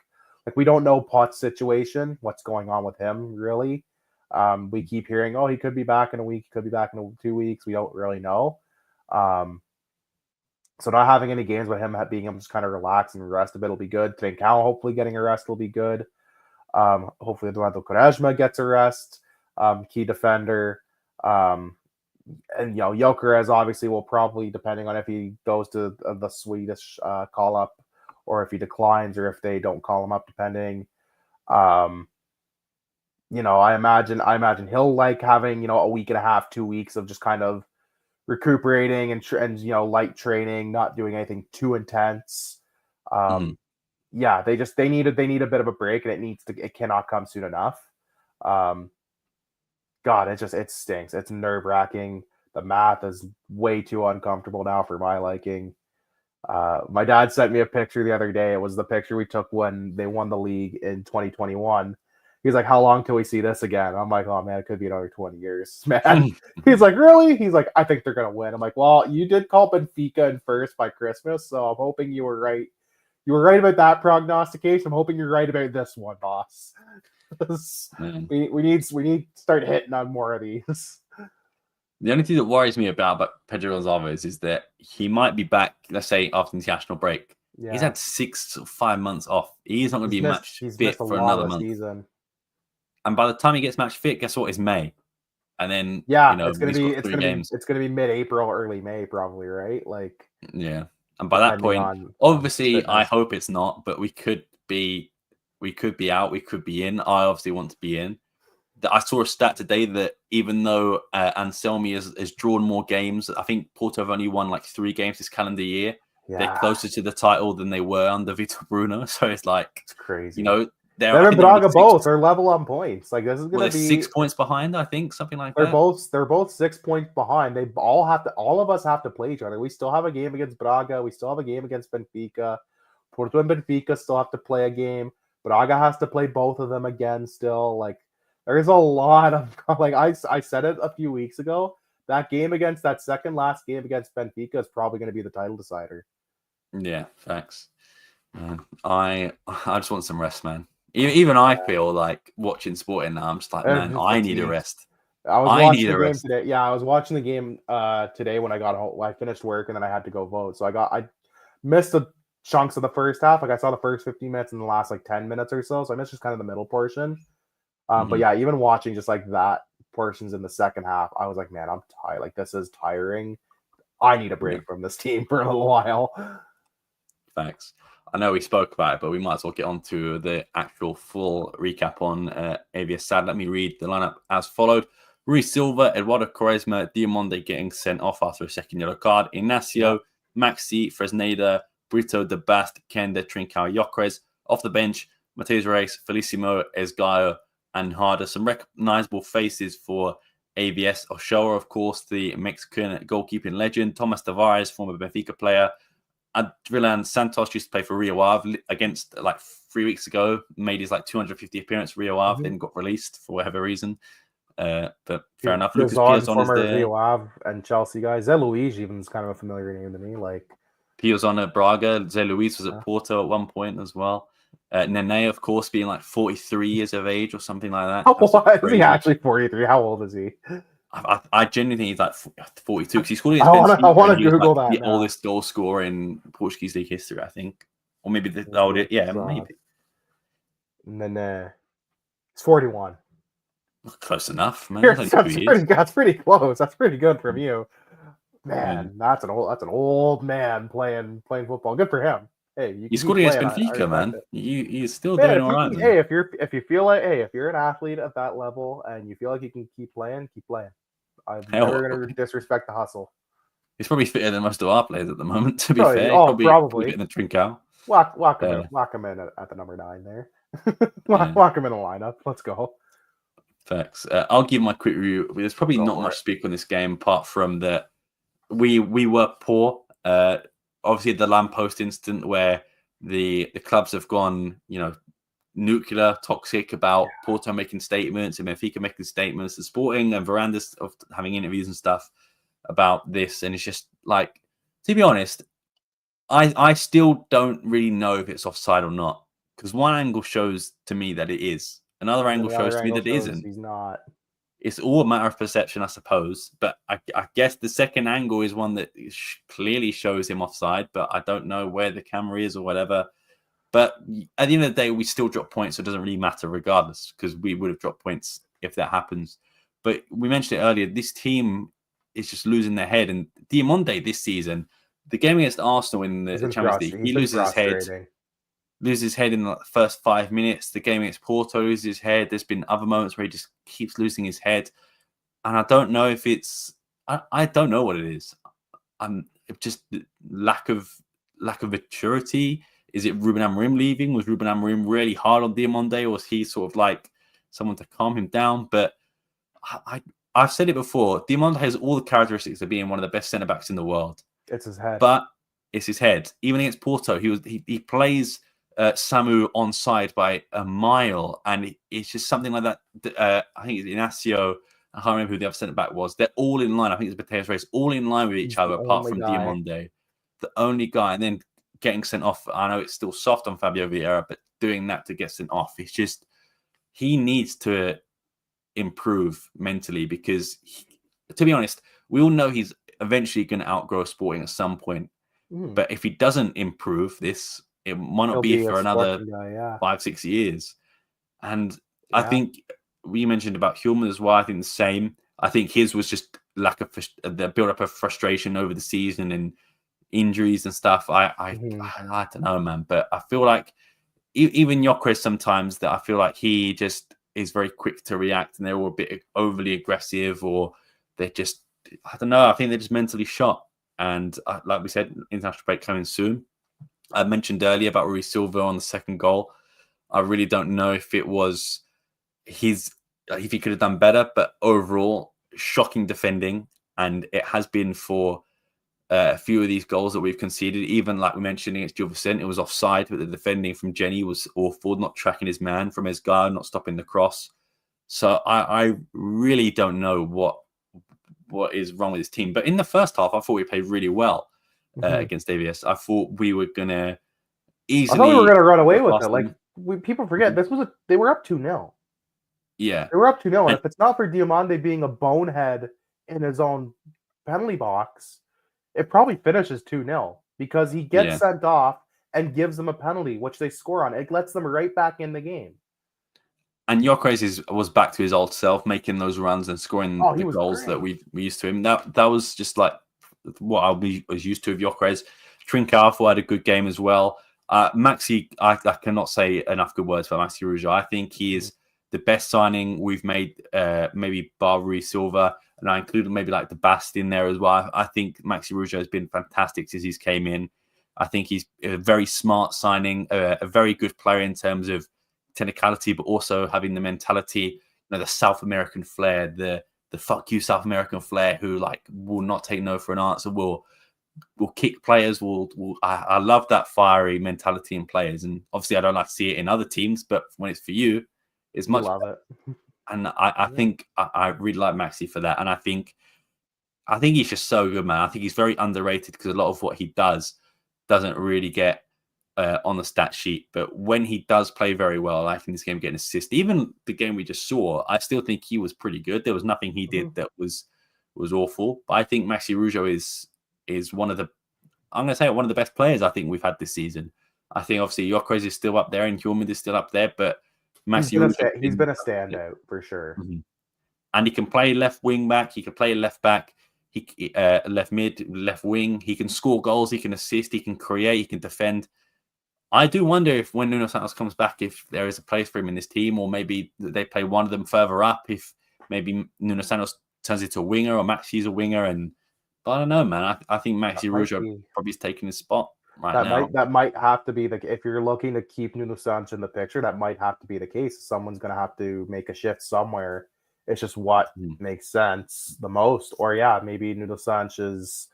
Like we don't know Potts' situation, what's going on with him really. We keep hearing, he could be back in a week, he could be back in 2 weeks. We don't really know. So not having any games with him being able to just kind of relax and rest a bit will be good. Trincao hopefully getting a rest will be good. Hopefully Eduardo Quaresma gets a rest. Key defender. And Gyökeres obviously will probably, depending on if he goes to the Swedish call up or if he declines or if they don't call him up, depending. I imagine he'll like having a week and a half, 2 weeks of just kind of recuperating and light training, not doing anything too intense. Yeah, they need a bit of a break, and it cannot come soon enough. God, it stinks. It's nerve-wracking. The math is way too uncomfortable now for my liking. My dad sent me a picture the other day. It was the picture we took when they won the league in 2021. He's like, how long till we see this again? I'm like, oh man, it could be another 20 years, man. He's like, really? He's like, I think they're gonna win. I'm like, well, you did call Benfica in first by Christmas, so I'm hoping you were right. You were right about that prognostication. I'm hoping you're right about this one, boss. we need to start hitting on more of these. The only thing that worries me about Pedro Gonçalves is that he might be back, let's say, after the international break. Yeah. He's had 6 or 5 months off. He's not going to be match fit for another month. Season. And by the time he gets match fit, guess what? It's May. And then it's going to be mid-April, early May, probably, right? Like and by that point, obviously, I hope it's not, but we could be out, we could be in. I obviously want to be in. I saw a stat today that even though Anselmi has drawn more games, I think Porto have only won like 3 games this calendar year. Yeah. They're closer to the title than they were under Vitor Bruno. So it's crazy. They're in Braga both are level on points. Like this is going to be 6 points behind, I think, something like that. They're both 6 points behind. All of us have to play each other. We still have a game against Braga. We still have a game against Benfica. Porto and Benfica still have to play a game. Braga has to play both of them again still. Like there's a lot of I said it a few weeks ago. That second last game against Benfica is probably going to be the title decider. Yeah, facts. I just want some rest, man. Even I feel like watching sporting now. I'm just like, man, I need a rest. I was I need watching a the game rest. today. Yeah, I was watching the game today when I got home. I finished work and then I had to go vote. So I missed the chunks of the first half. Like I saw the first 15 minutes and the last like 10 minutes or so. So I missed just kind of the middle portion. But yeah, even watching just like that portions in the second half, I was like, man, I'm tired. Like this is tiring. I need a break from this team for a little while. Facts. I know we spoke about it, but we might as well get on to the actual full recap on AVS SAD. Let me read the lineup as followed. Rui Silva, Eduardo Quaresma, Diamonde getting sent off after a second yellow card. Ignacio, Maxi, Fresneda, Brito, De Bast, Kenda, Trincao, Yocres. Off the bench, Mateus Reis, Felicimo, Esgaio, and Harder. Some recognizable faces for AVS. Ochoa, of course, the Mexican goalkeeping legend. Thomas Tavares, former Benfica player. Adrilan Santos used to play for Rio Ave against like 3 weeks ago, made his like 250 appearance for Rio Ave, then got released for whatever reason. But fair enough. Lucas Piazon is there. Rio Ave and Chelsea guys. Zé Luís even is kind of a familiar name to me. Like Piazon at Braga. Zé Luís was at Porto at one point as well. Nene, of course, being like 43 years of age or something like that. Is he actually 43? How old is he? I genuinely think he's like 42 because he scored I want to Google that. The oldest goal scorer in Portuguese league history, I think, or maybe the oldest. Yeah, maybe. And then he's 41. Close enough, man. That's pretty close. That's pretty good from you, man. That's an old man playing football. Good for him. Hey, you scored against Benfica, man. You're still doing all right. Hey, if you feel like, hey, if you're an athlete at that level and you feel like you can keep playing, keep playing. I'm never going to disrespect the hustle. He's probably fitter than most of our players at the moment, to be fair. Probably. Getting the Trincao. Lock him in at the number 9 there. Lock him in the lineup. Let's go. Facts. I'll give my quick review. There's probably not much to speak on this game apart from that we were poor. Obviously, the lamppost incident where the clubs have gone, nuclear, toxic about Porto making statements and Benfica making statements, the Sporting and Varandas of having interviews and stuff about this. And it's just like, to be honest, I still don't really know if it's offside or not. Because one angle shows to me that it is. Another angle shows to me that it isn't. He's not. It's all a matter of perception, I suppose. But I guess the second angle is one that clearly shows him offside, but I don't know where the camera is or whatever. But at the end of the day, we still drop points, so it doesn't really matter regardless, because we would have dropped points if that happens. But we mentioned it earlier, this team is just losing their head. And Diamonde this season, the game against Arsenal in the Champions League, he loses his head. Loses his head in the first 5 minutes. The game against Porto loses his head. There's been other moments where he just keeps losing his head. And I don't know if it's... I don't know what it is. Just lack of maturity. Is it Ruben Amorim leaving? Was Ruben Amorim really hard on Diamonde? Or was he sort of like someone to calm him down? But I've said it before. Diamonde has all the characteristics of being one of the best centre-backs in the world. It's his head. But it's his head. Even against Porto, he plays... Samu onside by a mile, and it's just something like that. I think it's Ignacio. I can't remember who the other centre back was. They're all in line. I think it's Mateus Reis, all in line with each other, apart from Diamonde, the only guy. And then getting sent off. I know it's still soft on Fabio Vieira, but doing that to get sent off, it's just he needs to improve mentally because, to be honest, we all know he's eventually going to outgrow Sporting at some point. But if he doesn't improve this, it might not be for another 5-6 years. And I think we mentioned about Hulman as well. I think the same. I think his was just lack of the build-up of frustration over the season and injuries and stuff. I don't know, man. But I feel like even Yocres sometimes that I feel like he just is very quick to react and they're all a bit overly aggressive or they're just, I don't know. I think they're just mentally shot. And like we said, international break coming soon. I mentioned earlier about Rui Silva on the second goal. I really don't know if it was if he could have done better, but overall, shocking defending. And it has been for a few of these goals that we've conceded. Even like we mentioned against Gil Vicente, it was offside, but the defending from Jenny was awful, not tracking his man, from Esgaio, not stopping the cross. So I really don't know what is wrong with his team. But in the first half, I thought we played really well. against AVS. I thought we were gonna I thought we were easily gonna run away get with past it. Like them. people forget this was they were up 2-0. Yeah, They were up 2-0, and and if it's not for Diomande being a bonehead in his own penalty box, it probably finishes 2-0 because he gets yeah. sent off and gives them a penalty, which they score on. It lets them right back in the game. And Gyökeres was back to his old self, making those runs and scoring Oh, he the was goals that great. we used to him. That was just like what I was used to with Gyökeres. Trincao had a good game as well. Maxi, I cannot say enough good words for Maxi Rougeau. I think he is the best signing we've made, maybe Barbary Silva, and I included maybe like the Bast in there as well. I think Maxi Rougeau has been fantastic since he's came in. I think he's a very smart signing, a very good player in terms of technicality, but also having the mentality, the South American flair, the fuck you South American flair, who like will not take no for an answer, will kick players. I love that fiery mentality in players, and obviously I don't like to see it in other teams, but when it's for you, it's You much love better. it. And I think I really like Maxi for that, and I think he's just so good, man. I think he's very underrated because a lot of what he doesn't really get on the stat sheet. But when he does play very well, like in this game, getting assist, even the game we just saw, I still think he was pretty good. There was nothing he did that was awful. But I think Maxi Rougeau is one of the, I'm going to say one of the best players I think we've had this season. I think obviously Gyökeres is still up there and Hjulmand is still up there, but Maxi Rougeau he's been a standout for sure. Mm-hmm. And he can play left wing back. He can play left back. He left mid, left wing. He can score goals. He can assist. He can create. He can defend. I do wonder if when Nuno Santos comes back, if there is a place for him in this team, or maybe they play one of them further up. If maybe Nuno Santos turns into a winger, or Maxi's a winger, but I don't know, man. I think Maxi Rougeau probably is taking his spot now. That might have to be if you're looking to keep Nuno Santos in the picture, that might have to be the case. Someone's going to have to make a shift somewhere. It's just what makes sense the most. Or maybe Nuno Santos is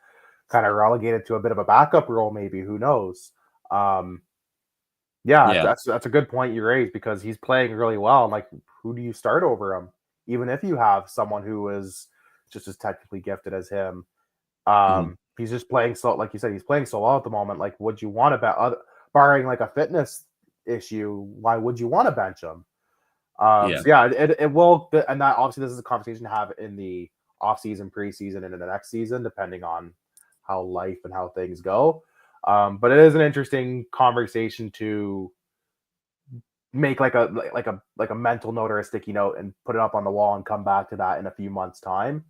kind of relegated to a bit of a backup role. Maybe, who knows? That's a good point you raised because he's playing really well. Like, who do you start over him? Even if you have someone who is just as technically gifted as him, he's just playing so, like you said, he's playing so well at the moment. Like, would you want to barring like a fitness issue? Why would you want to bench him? It will, and that obviously this is a conversation to have in the off season, preseason, and in the next season, depending on how life and how things go. But it is an interesting conversation to make like a mental note or a sticky note and put it up on the wall and come back to that in a few months' time.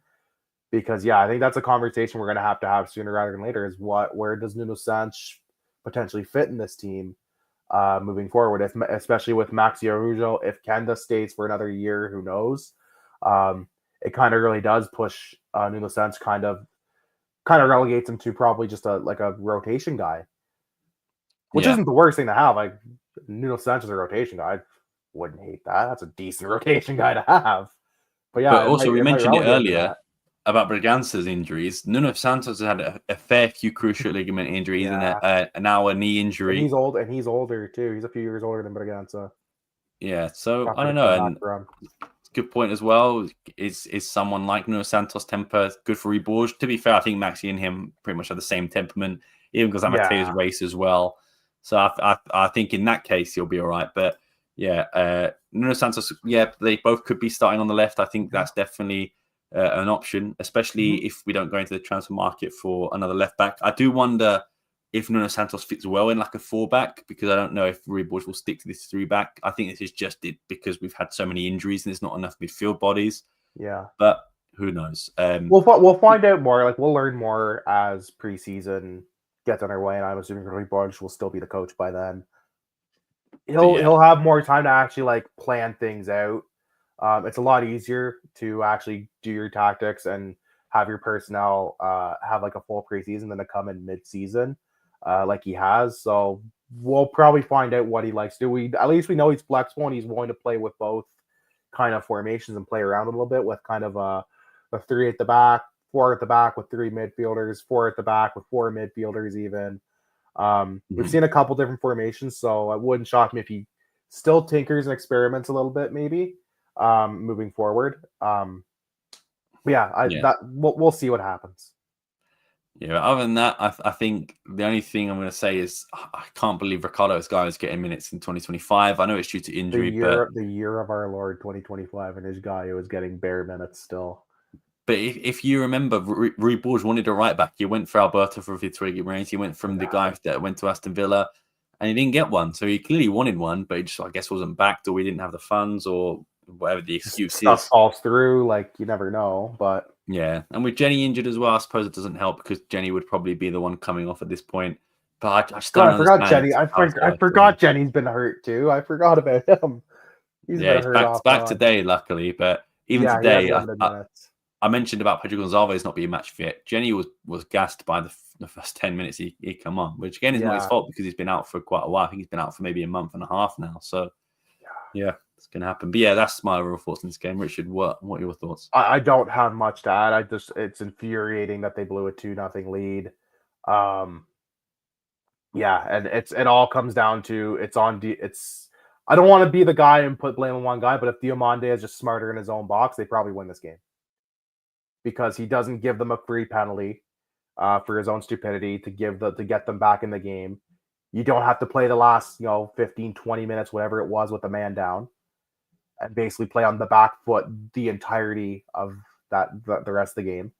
Because I think that's a conversation we're going to have sooner rather than later. Is where does Nuno Santos potentially fit in this team moving forward? Especially with Maxi Rougeau, if Kenda stays for another year, who knows? It kind of really does push Nuno Santos kind of relegates him to probably just a rotation guy, which isn't the worst thing to have. Like Nuno Santos is a rotation guy. I wouldn't hate that. That's a decent rotation guy to have. But also we mentioned it earlier about Bragança's injuries. Nuno Santos has had a fair few cruciate ligament injuries and now a knee injury. And he's older too. He's a few years older than Bragança. Yeah, so I don't know. And good point as well. Is someone like Nuno Santos' temper good for Reborge? To be fair, I think Maxi and him pretty much have the same temperament, even because Mateo's race as well. So I think in that case he'll be all right. But Nuno Santos, they both could be starting on the left. I think that's definitely an option, especially if we don't go into the transfer market for another left back. I do wonder if Nuno Santos fits well in like a 4-back, because I don't know if Reborge will stick to this 3-back. I think this is just it because we've had so many injuries and there's not enough midfield bodies. Yeah, but who knows? We'll find out more. Like we'll learn more as preseason gets underway, and I'm assuming Reborge will still be the coach by then. He'll have more time to actually like plan things out. It's a lot easier to actually do your tactics and have your personnel have like a full preseason than to come in mid-season like he has. So we'll probably find out what he likes to do. At least we know he's flexible and he's willing to play with both kind of formations and play around a little bit with kind of a 3 at the back, 4 at the back with 3 midfielders, 4 at the back with 4 midfielders even. We've seen a couple different formations, so it wouldn't shock me if he still tinkers and experiments a little bit maybe moving forward. We'll see what happens. Yeah, other than that, I think the only thing I'm going to say is I can't believe Ricardo Esgaio is getting minutes in 2025. I know it's due to injury, but The year of our Lord 2025, and his guy was getting bare minutes still. But if you remember, Rui Borges wanted a right back. He went for Alberto for Vitória Guimarães. He went from the guy that went to Aston Villa, and he didn't get one. So he clearly wanted one, but he just, I guess, wasn't backed, or we didn't have the funds, or whatever the excuse Stuff is. falls through, like you never know. But yeah, and with Jenny injured as well, I suppose it doesn't help because Jenny would probably be the one coming off at this point. But I just don't understand. Jenny. I forgot Jenny's been hurt too. I forgot about him. He's back today, luckily. But even today, I mentioned about Pedro Gonçalves not being match fit. Jenny was gassed by the first 10 minutes he come on, which again is not his fault because he's been out for quite a while. I think he's been out for maybe a month and a half now. So yeah, it's going to happen. But yeah, that's my real thoughts in this game. Richard, what are your thoughts? I don't have much to add. It's infuriating that they blew a 2-0 lead. Yeah, and it all comes down to I don't want to be the guy and put blame on one guy, but if Diomande is just smarter in his own box, they probably win this game. Because he doesn't give them a free penalty for his own stupidity to get them back in the game. You don't have to play the last 15, 20 minutes, whatever it was, with the man down, and basically play on the back foot the entirety of the rest of the game.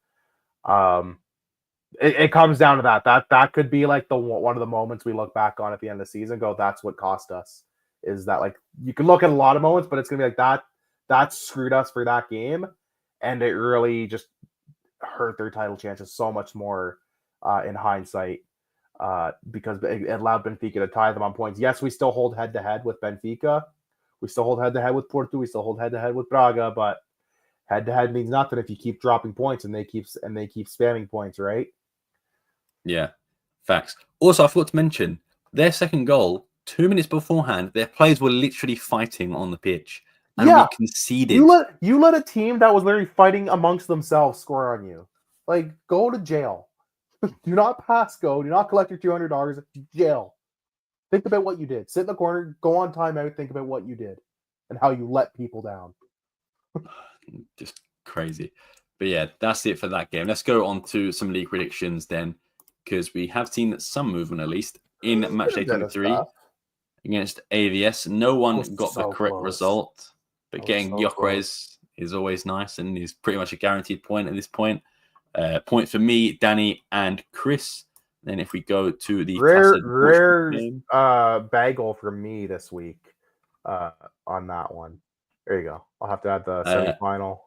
It comes down to that could be like one of the moments we look back on at the end of the season and go, that's what cost us. Is that, like, you can look at a lot of moments, but it's gonna be like that screwed us for that game. And it really just hurt their title chances so much more in hindsight because it allowed Benfica to tie them on points. Yes, we still hold head-to-head with Benfica. We still hold head-to-head with Porto. We still hold head-to-head with Braga. But head-to-head means nothing if you keep dropping points and they keep spamming points, right? Yeah, facts. Also, I forgot to mention, their second goal, 2 minutes beforehand, their players were literally fighting on the pitch. And we conceded. You let a team that was literally fighting amongst themselves score on you. Like, go to jail. Do not pass go. Do not collect your $200. Jail. Think about what you did. Sit in the corner, go on timeout, think about what you did and how you let people down. Just crazy. But yeah, that's it for that game. Let's go on to some league predictions then, because we have seen some movement, at least, in matchday 23 against AVS. No one got the correct result. But getting Gyökeres is always nice, and he's pretty much a guaranteed point at this point. Point for me, Danny, and Chris. Then if we go to the rare bagel for me this week on that one. There you go. I'll have to add the semifinal.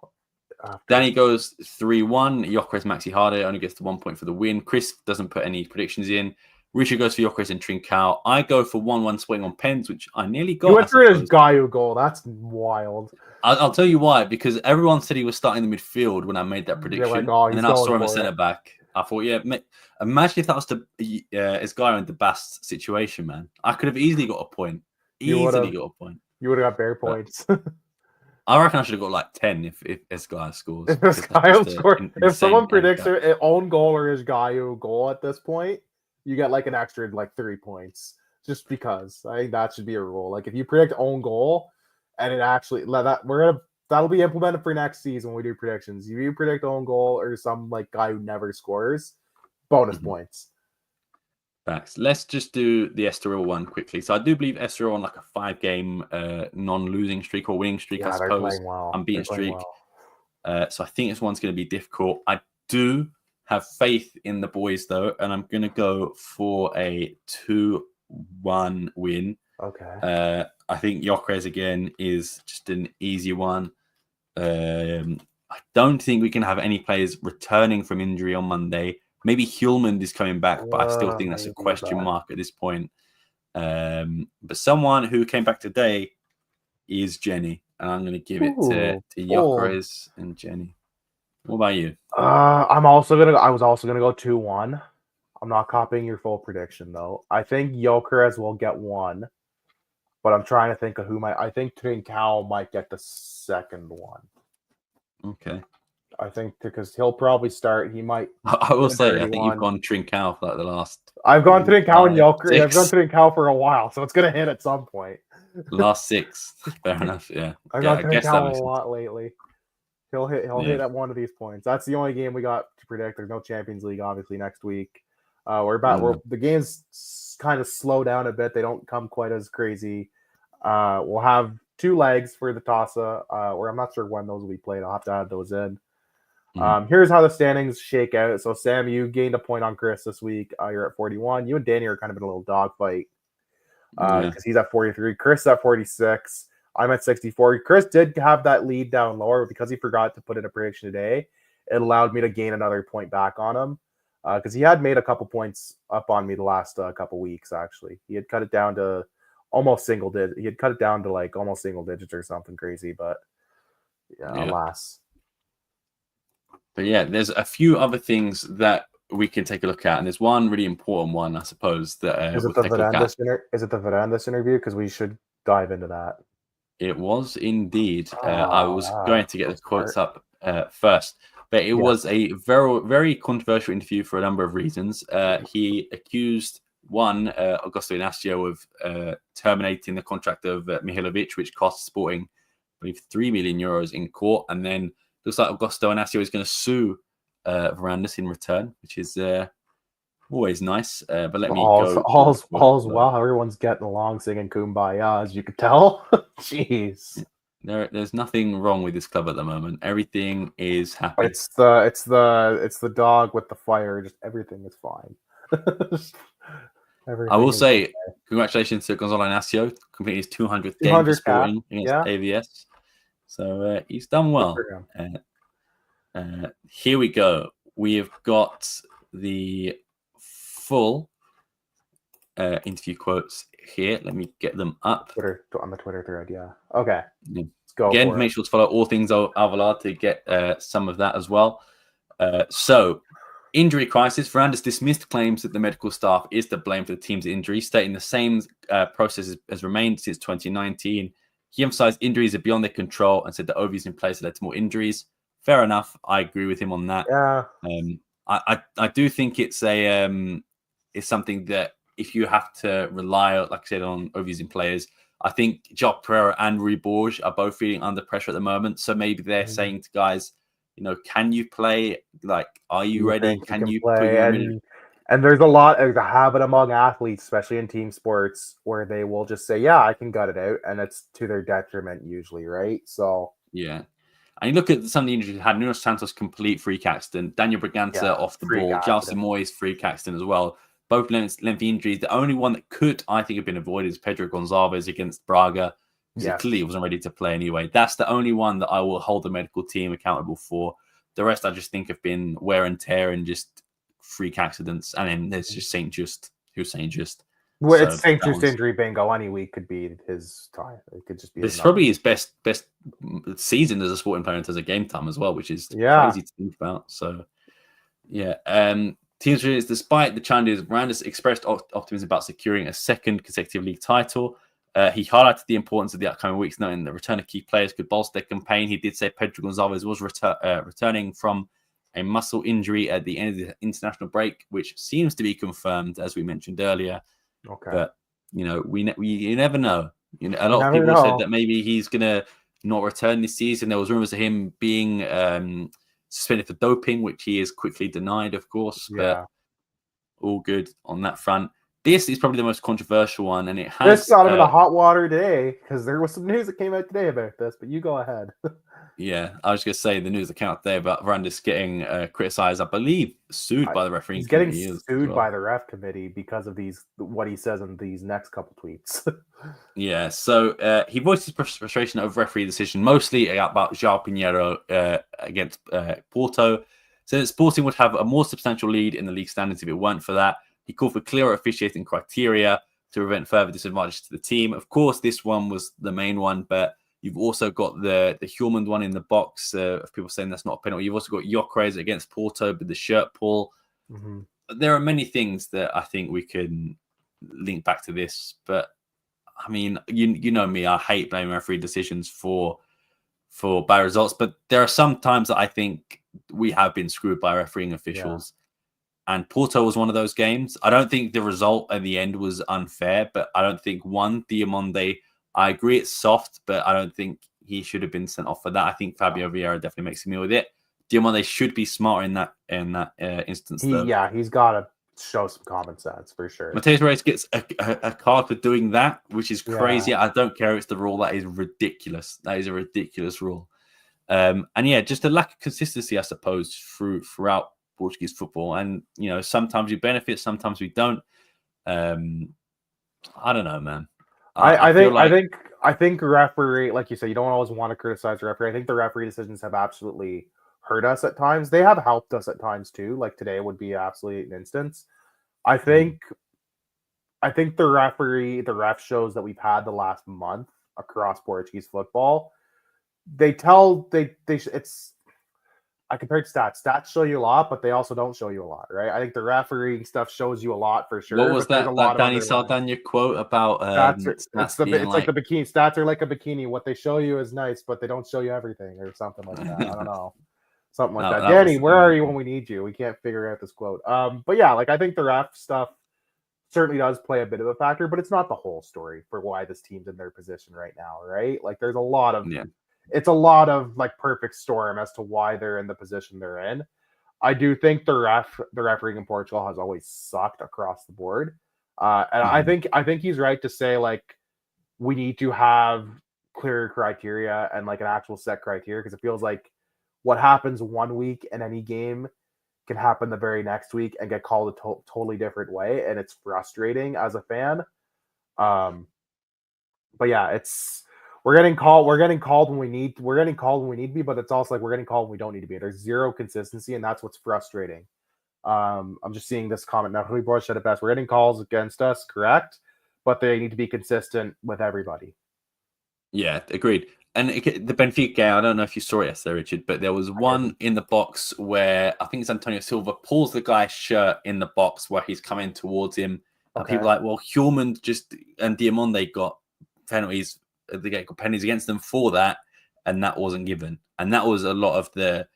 Danny goes 3-1. Gyökeres Maxi Harder only gets the 1 point for the win. Chris doesn't put any predictions in. Richard goes for Gyökeres and Trincao. I go for 1-1 swing on pens, which I nearly got. You went for his Gaio goal. That's wild. I'll tell you why. Because everyone said he was starting the midfield when I made that prediction. Like, oh, and then I saw him at centre back. I thought, imagine if that was his guy in the best situation, man. I could have easily got a point. You would have got bare points. I reckon I should have got like 10 if Esgaio scores. If someone predicts their own goal or his Gaio goal at this point, you get like an extra 3 points just because. I think that should be a rule. Like, if you predict own goal and it actually that'll be implemented for next season when we do predictions. If you predict own goal or some guy who never scores, bonus points. Facts. Let's just do the Estoril one quickly. So I do believe Estoril on like a 5-game non-losing streak or winning streak, I suppose. Unbeaten streak. So I think this one's going to be difficult. I do have faith in the boys though, and I'm going to go for a 2-1 win. Okay. I think Gyökeres again is just an easy one. I don't think we can have any players returning from injury on Monday. Maybe Hjulmand is coming back, but I still think that's a question mark at this point. But someone who came back today is Jenny, and I'm going to give it to Gyökeres and Jenny. What about you? I was also gonna go 2-1. I'm not copying your full prediction though. I think Gyökeres will get 1, but I'm trying to think of who might. I think Trincao might get the second one. Okay. I think because he'll probably start. He might. I will say, I think you've gone Trincao for the last. I've gone Trincao and Gyökeres. I've gone Trincao for a while, so it's gonna hit at some point. Last 6. Fair enough. Yeah. I've gone Trincao a lot lately. He'll hit at one of these points. That's the only game we got to predict. There's no Champions League obviously next week. The games kind of slow down a bit. They don't come quite as crazy. We'll have 2 legs for the Tossa, or I'm not sure when those will be played. I'll have to add those in. Here's how the standings shake out. So Sam, you gained a point on Chris this week. You're at 41. You and Danny are kind of in a little dogfight because he's at 43. Chris is at 46. I'm at 64. Chris did have that lead down lower because he forgot to put in a prediction today. It allowed me to gain another point back on him because he had made a couple points up on me the last couple weeks. Actually, he had cut it down to almost single digit. He had cut it down to like almost single digits or something crazy. But alas. But yeah, there's a few other things that we can take a look at, and there's one really important one, I suppose. That is it the Varandas interview? Because we should dive into that. It was indeed. I was going to get the quotes up first, but it was a very, very controversial interview for a number of reasons. He accused Augusto Inacio of terminating the contract of Mihailovic, which cost Sporting, I believe, €3 million in court, and then looks like Augusto Inacio is going to sue Varandas in return, which is always nice. But let me go. All's well. Everyone's getting along, singing "Kumbaya," as you could tell. Jeez, there's nothing wrong with this club at the moment. Everything is happy. It's the dog with the fire. Just everything is fine. I will say congratulations to Gonzalo Inacio completing his 200th game for Sporting against AVS. So he's done well. Here we go. We have got the full interview quotes here. Let me get them up. On the Twitter thread, yeah. Okay. Let's go. Again, make sure to follow all things Alvalade to get some of that as well. So, injury crisis. Varandas dismissed claims that the medical staff is to blame for the team's injury, stating the same process has remained since 2019. He emphasized injuries are beyond their control and said the overuse in place led to more injuries. Fair enough. I agree with him on that. Yeah. I do think it's something that if you have to rely, like I said, on overusing players, I think Job Pereira and Rui Borges are both feeling under pressure at the moment. So maybe they're saying to guys, can you play? Like, are you ready? Can you play? And there's a habit among athletes, especially in team sports, where they will just say, yeah, I can gut it out. And it's to their detriment usually, right? So, yeah. And you look at some of the injuries you had. Nuno Santos, complete freak accident. Daniel Braganza off the ball. Jalsa Moyes, freak accident as well. Both lengthy injuries. The only one that could, I think, have been avoided is Pedro Gonçalves against Braga. He clearly wasn't ready to play anyway. That's the only one that I will hold the medical team accountable for. The rest I just think have been wear and tear and just freak accidents. And then there's just St. Just. Who's St. Just? Well, it's St. Just injury bingo. Any week could be his time. It could just be. It's probably his best season as a Sporting player in terms of game time as well, which is crazy to think about. So, yeah. Teams release, despite the challenges, Varandas expressed optimism about securing a second consecutive league title. He highlighted the importance of the upcoming weeks, noting the return of key players could bolster their campaign. He did say Pedro Gonçalves was returning from a muscle injury at the end of the international break, which seems to be confirmed, as we mentioned earlier. Okay. But, you never know. A lot of people said that maybe he's going to not return this season. There was rumors of him being suspended for doping, which he is quickly denied, of course. But all good on that front. This is probably the most controversial one, and it has... This got him in the hot water today, because there was some news that came out today about this, but you go ahead. Yeah, I was going to say the news that came out today about Varandas getting criticised, I believe, sued by the refereeing He's getting sued by the ref committee because of what he says in these next couple tweets. Yeah, so he voiced his frustration over referee decision, mostly about João Pinheiro against Porto. Said that Sporting would have a more substantial lead in the league standings if it weren't for that. He called for clearer officiating criteria to prevent further disadvantage to the team. Of course, this one was the main one, but you've also got the Hjulmand one in the box of people saying that's not a penalty. You've also got Gyökeres against Porto with the shirt pull. Mm-hmm. There are many things that I think we can link back to this, but I mean, you know me, I hate blaming referee decisions for bad results, but there are some times that I think we have been screwed by refereeing officials. Yeah. And Porto was one of those games. I don't think the result at the end was unfair, but I don't think Diamonde, I agree it's soft, but I don't think he should have been sent off for that. I think Fabio Vieira definitely makes a meal with it. Diamande should be smarter in that instance. He's got to show some common sense for sure. Mateus Reis gets a card for doing that, which is crazy. Yeah. I don't care. It's the rule. That is ridiculous. That is a ridiculous rule. And yeah, just a lack of consistency, I suppose, throughout Portuguese football. And sometimes we benefit, sometimes we don't. I don't know, man. I think referee, like you said, you don't always want to criticize the referee. I think the referee decisions have absolutely hurt us at times. They have helped us at times too. Like today would be absolutely an instance. I think the ref shows that we've had the last month across Portuguese football. I compared stats. Stats show you a lot, but they also don't show you a lot, right? I think the refereeing stuff shows you a lot for sure. What was that Danny Saldana quote about? It's like the bikini. Stats are like a bikini. What they show you is nice, but they don't show you everything, or something like that. I don't know, something like that. Danny, where are you when we need you? We can't figure out this quote. But yeah, like I think the ref stuff certainly does play a bit of a factor, but it's not the whole story for why this team's in their position right now, right? Like there's a lot of It's a lot of like perfect storm as to why they're in the position they're in. I do think the refereeing in Portugal has always sucked across the board. And I think he's right to say like we need to have clear criteria and like an actual set criteria, because it feels like what happens one week in any game can happen the very next week and get called a totally different way, and it's frustrating as a fan. But yeah, we're getting called when we need to be, but it's also like we're getting called when we don't need to be. There's zero consistency, and that's what's frustrating. I'm just seeing this comment now. Rui Borges said it best. We're getting calls against us, correct, but they need to be consistent with everybody. Yeah, agreed. And the Benfica game, I don't know if you saw it yesterday, Richard, but there was one in the box where I think it's Antonio Silva pulls the guy's shirt in the box where he's coming towards him. And people are like, well, Hjulmand and Diamande got penalties. They get penalties against them for that, and that wasn't given. And that was a lot of the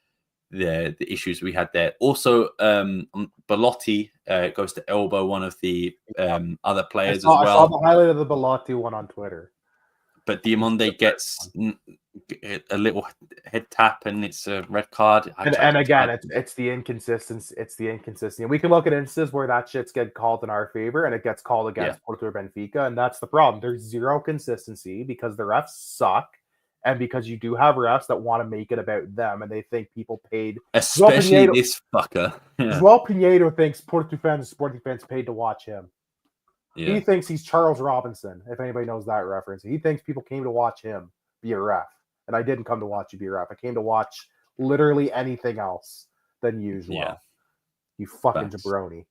issues we had there. Also, Belotti goes to elbow one of the other players as well. I saw the highlight of the Belotti one on Twitter. But Diamande gets a little head tap, and it's a red card. And again, it's the inconsistency. It's the inconsistency. And we can look at instances where that shit's get called in our favor, and it gets called against Porto or Benfica, and that's the problem. There's zero consistency because the refs suck, and because you do have refs that want to make it about them, and they think people paid. Especially this fucker. João Pinheiro thinks Porto fans, Sporting fans paid to watch him. Yeah. He thinks he's Charles Robinson, if anybody knows that reference. He thinks people came to watch him be a ref. And I didn't come to watch you be a ref. I came to watch literally anything else than usual. Yeah. You fucking jabroni.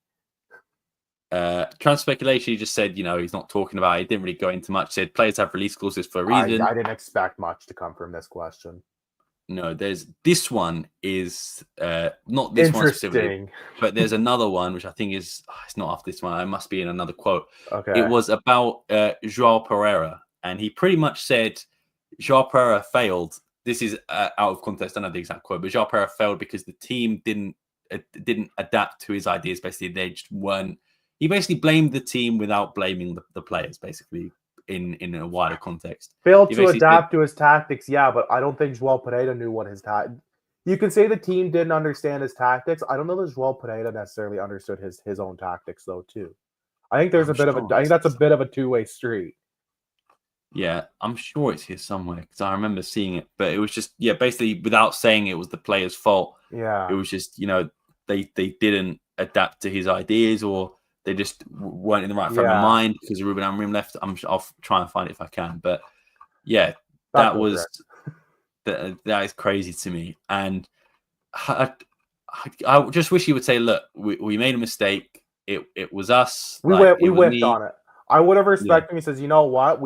Trans speculation, he just said, he's not talking about it. He didn't really go into much. Said players have release clauses for a reason. I didn't expect much to come from this question. No, this one is not this one specifically, but there's another one which I think is it's not after this one. It must be in another quote. Okay, it was about João Pereira, and he pretty much said João Pereira failed. This is out of context. I don't know the exact quote, but João Pereira failed because the team didn't adapt to his ideas. Basically, they just weren't. He basically blamed the team without blaming the players. Basically. In a wider context. Failed to adapt to his tactics, yeah, but I don't think João Pereira knew what his You can say the team didn't understand his tactics. I don't know that João Pereira necessarily understood his own tactics though, too. I think there's I think that's a bit of a two-way street. Yeah, I'm sure it's here somewhere because I remember seeing it, but it was just basically without saying it was the player's fault. Yeah, it was just they didn't adapt to his ideas, or they just weren't in the right frame of mind because Ruben Amorim left. I'll try and find it if I can. But yeah, that is crazy to me. And I just wish he would say, look, we made a mistake. It was us. We whiffed on it. I would have respected him. He says, you know what?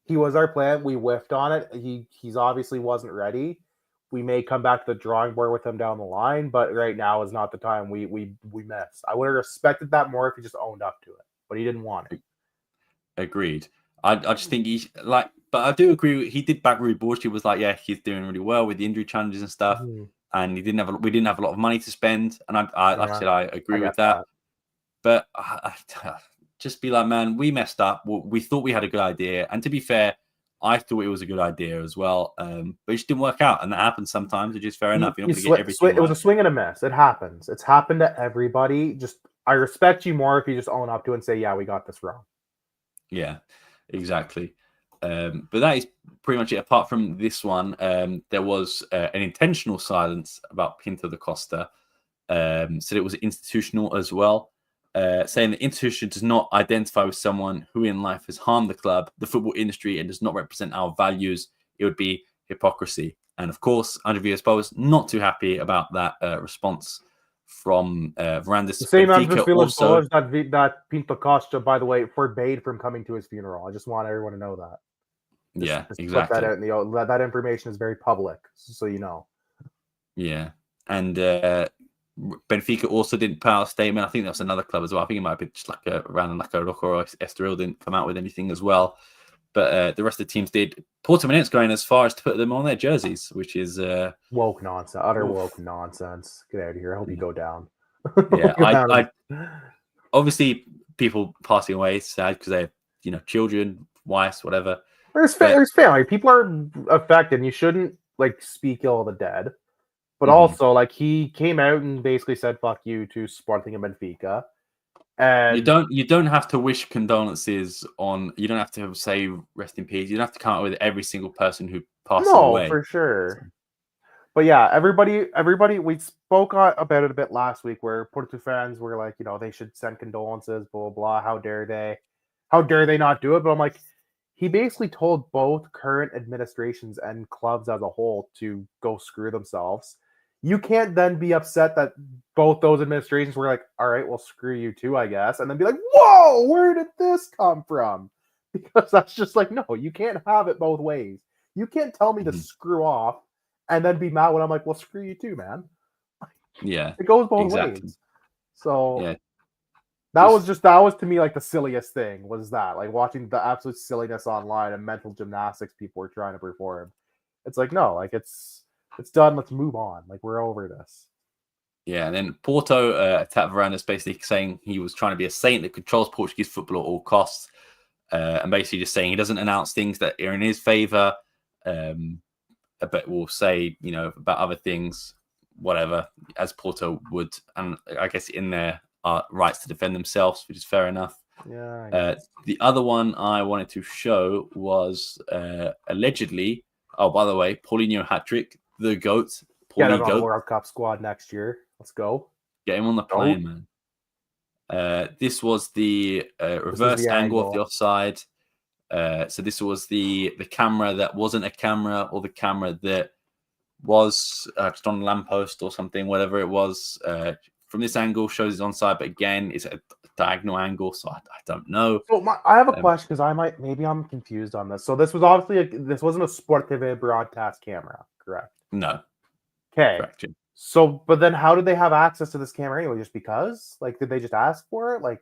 He was our plan. We whiffed on it. He's obviously wasn't ready. We may come back to the drawing board with him down the line, but right now is not the time. We missed. I would have respected that more if he just owned up to it, but he didn't want it. Agreed. I just think but I do agree. He did back Rui Borges. He was like, yeah, he's doing really well with the injury challenges and stuff, and we didn't have a lot of money to spend. And like I said, I agree with that. But I just be like, man, we messed up. We thought we had a good idea, and to be fair, I thought it was a good idea as well, but it just didn't work out, and that happens sometimes, which is fair enough. You're not going to get everything It was a right. swing and a miss. It happens. It's happened to everybody. Just I respect you more if you just own up to it and say, yeah, we got this wrong. Yeah, exactly. But that is pretty much it. Apart from this one, there was an intentional silence about Pinto da Costa. Said it was institutional as well, saying the institution does not identify with someone who in life has harmed the club, the football industry, and does not represent our values. It would be hypocrisy. And of course, Andre Villas-Boas not too happy about that response from Varandas. The same Benfica Villas also, that Pinto Costa, by the way, forbade from coming to his funeral. I just want everyone to know that. yeah, Just exactly. Put that out in the that information is very public, so you know. Yeah, and Benfica also didn't put out a statement. I think that was another club as well. I think it might be just like a random like a Roca or Estoril didn't come out with anything as well. But the rest of the teams did. Portimonense going as far as to put them on their jerseys, which is woke nonsense, utter woke nonsense. Get out of here! I hope you go down. Yeah, I obviously people passing away is sad because they have children, wives, whatever. There's family. People are affected. And you shouldn't like speak ill of the dead. But also, like he came out and basically said "fuck you" to Sporting and Benfica. And you don't have to wish condolences on. You don't have to say rest in peace. You don't have to come out with every single person who passes away. No, for sure. So. But yeah, everybody. We spoke about it a bit last week, where Porto fans were like, they should send condolences, blah blah blah. How dare they? How dare they not do it? But I'm like, he basically told both current administrations and clubs as a whole to go screw themselves. You can't then be upset that both those administrations were like, all right, well, screw you too, I guess. And then be like, whoa, where did this come from? Because that's just like, no, you can't have it both ways. You can't tell me to screw off and then be mad when I'm like, well, screw you too, man. Yeah. It goes both ways. So yeah. that was to me like the silliest thing was that, like watching the absolute silliness online and mental gymnastics people were trying to perform. It's like, no, like it's done. Let's move on. Like we're over this. Yeah, and then Porto attacked Varandas, basically saying he was trying to be a saint that controls Portuguese football at all costs, and basically just saying he doesn't announce things that are in his favor, but will say about other things, whatever, as Porto would, and I guess in their rights to defend themselves, which is fair enough. Yeah. The other one I wanted to show was allegedly. Oh, by the way, Paulinho hat trick. The GOAT. Get him on the World Cup squad next year. Let's go. Get him on the plane, man. This was the reverse angle of the offside. So this was the camera that wasn't a camera, or the camera that was just on a lamppost or something, whatever it was. From this angle, shows it's onside, but again, it's a diagonal angle, so I don't know. So I have a question because maybe I'm confused on this. So this was obviously this wasn't a Sport TV broadcast camera, correct? No. Okay. Correct. So, but then how did they have access to this camera anyway? Just because? Like, did they just ask for it? Like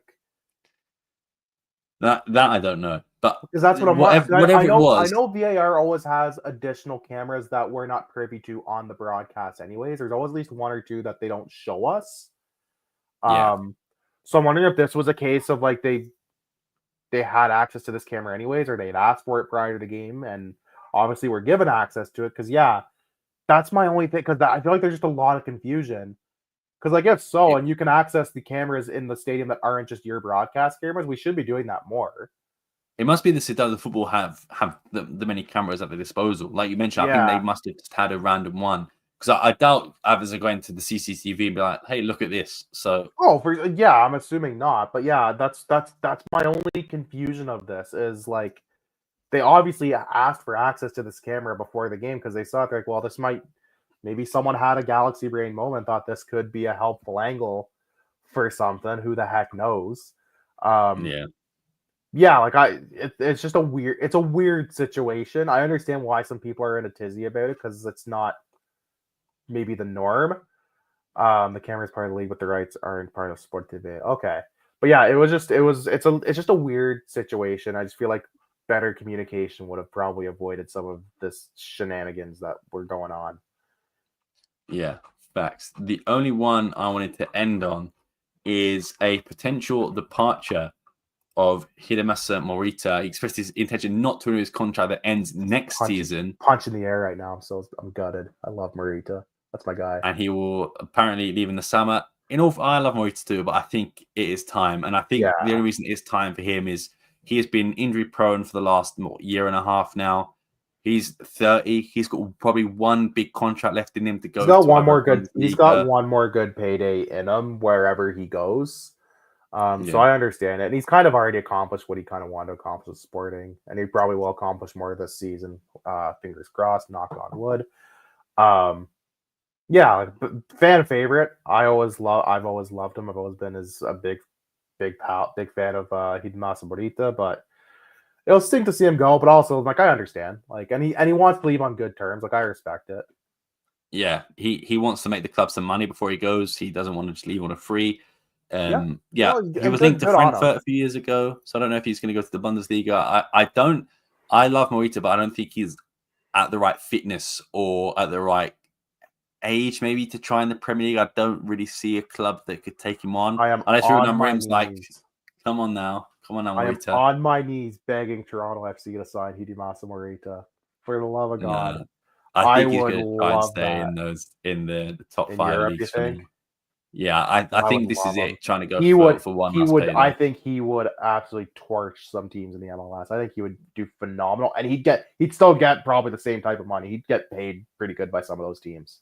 that I don't know, but because that's what I'm whatever I know, it was. I know VAR always has additional cameras that we're not privy to on the broadcast. Anyways, there's always at least one or two that they don't show us. Yeah. So I'm wondering if this was a case of like they had access to this camera anyways, or they'd asked for it prior to the game, and obviously we're given access to it. Because that's my only thing. Because I feel like there's just a lot of confusion. Because I guess so, and you can access the cameras in the stadium that aren't just your broadcast cameras. We should be doing that more. It must be the Citadel the football have the many cameras at their disposal. Like you mentioned, I think they must have just had a random one. Because I doubt others are going to the CCTV and be like, "Hey, look at this." So, I'm assuming not. But yeah, that's my only confusion of this is like they obviously asked for access to this camera before the game because they saw it like, well, this might maybe someone had a galaxy brain moment, thought this could be a helpful angle for something. Who the heck knows? Yeah, like it's just a weird situation. I understand why some people are in a tizzy about it because it's not maybe the norm. The camera's part of the league, but the rights aren't part of Sport TV. Okay, but yeah, it's just a weird situation. I just feel like better communication would have probably avoided some of this shenanigans that were going on. Yeah, facts. The only one I wanted to end on is a potential departure of Hidemasa Morita. He expressed his intention not to renew his contract that ends next season. Punch in the air right now, so I'm gutted. I love Morita. That's my guy. And he will apparently leave in the summer. I love Morita too, but I think it is time. And I think the only reason it is time for him is he has been injury prone for the last year and a half now. He's 30. He's got probably one big contract left in him to go. He's got one more good. He's got one more good payday in him wherever he goes. So I understand it, and he's kind of already accomplished what he kind of wanted to accomplish with Sporting, and he probably will accomplish more this season. Fingers crossed. Knock on wood. Fan favorite. I've always loved him. I've always been a big fan of Hidemasa Morita, but it'll stink to see him go. But also, like, I understand. Like, and he wants to leave on good terms. Like, I respect it. Yeah, he wants to make the club some money before he goes. He doesn't want to just leave on a free. He was linked to Frankfurt a few years ago, so I don't know if he's going to go to the Bundesliga. I love Morita, but I don't think he's at the right fitness or at the right age maybe to try in the Premier League. I don't really see a club that could take him on. Unless you're Amorim's like, come on now, Morita. I am on my knees begging Toronto FC to sign Hidemasa Morita. For the love of God. No, I think he's going to try and stay in the top 5 Europe, leagues for me. Yeah, I think this is it. Trying to go for one. I think he would absolutely torch some teams in the MLS. I think he would do phenomenal, and he'd still get probably the same type of money. He'd get paid pretty good by some of those teams.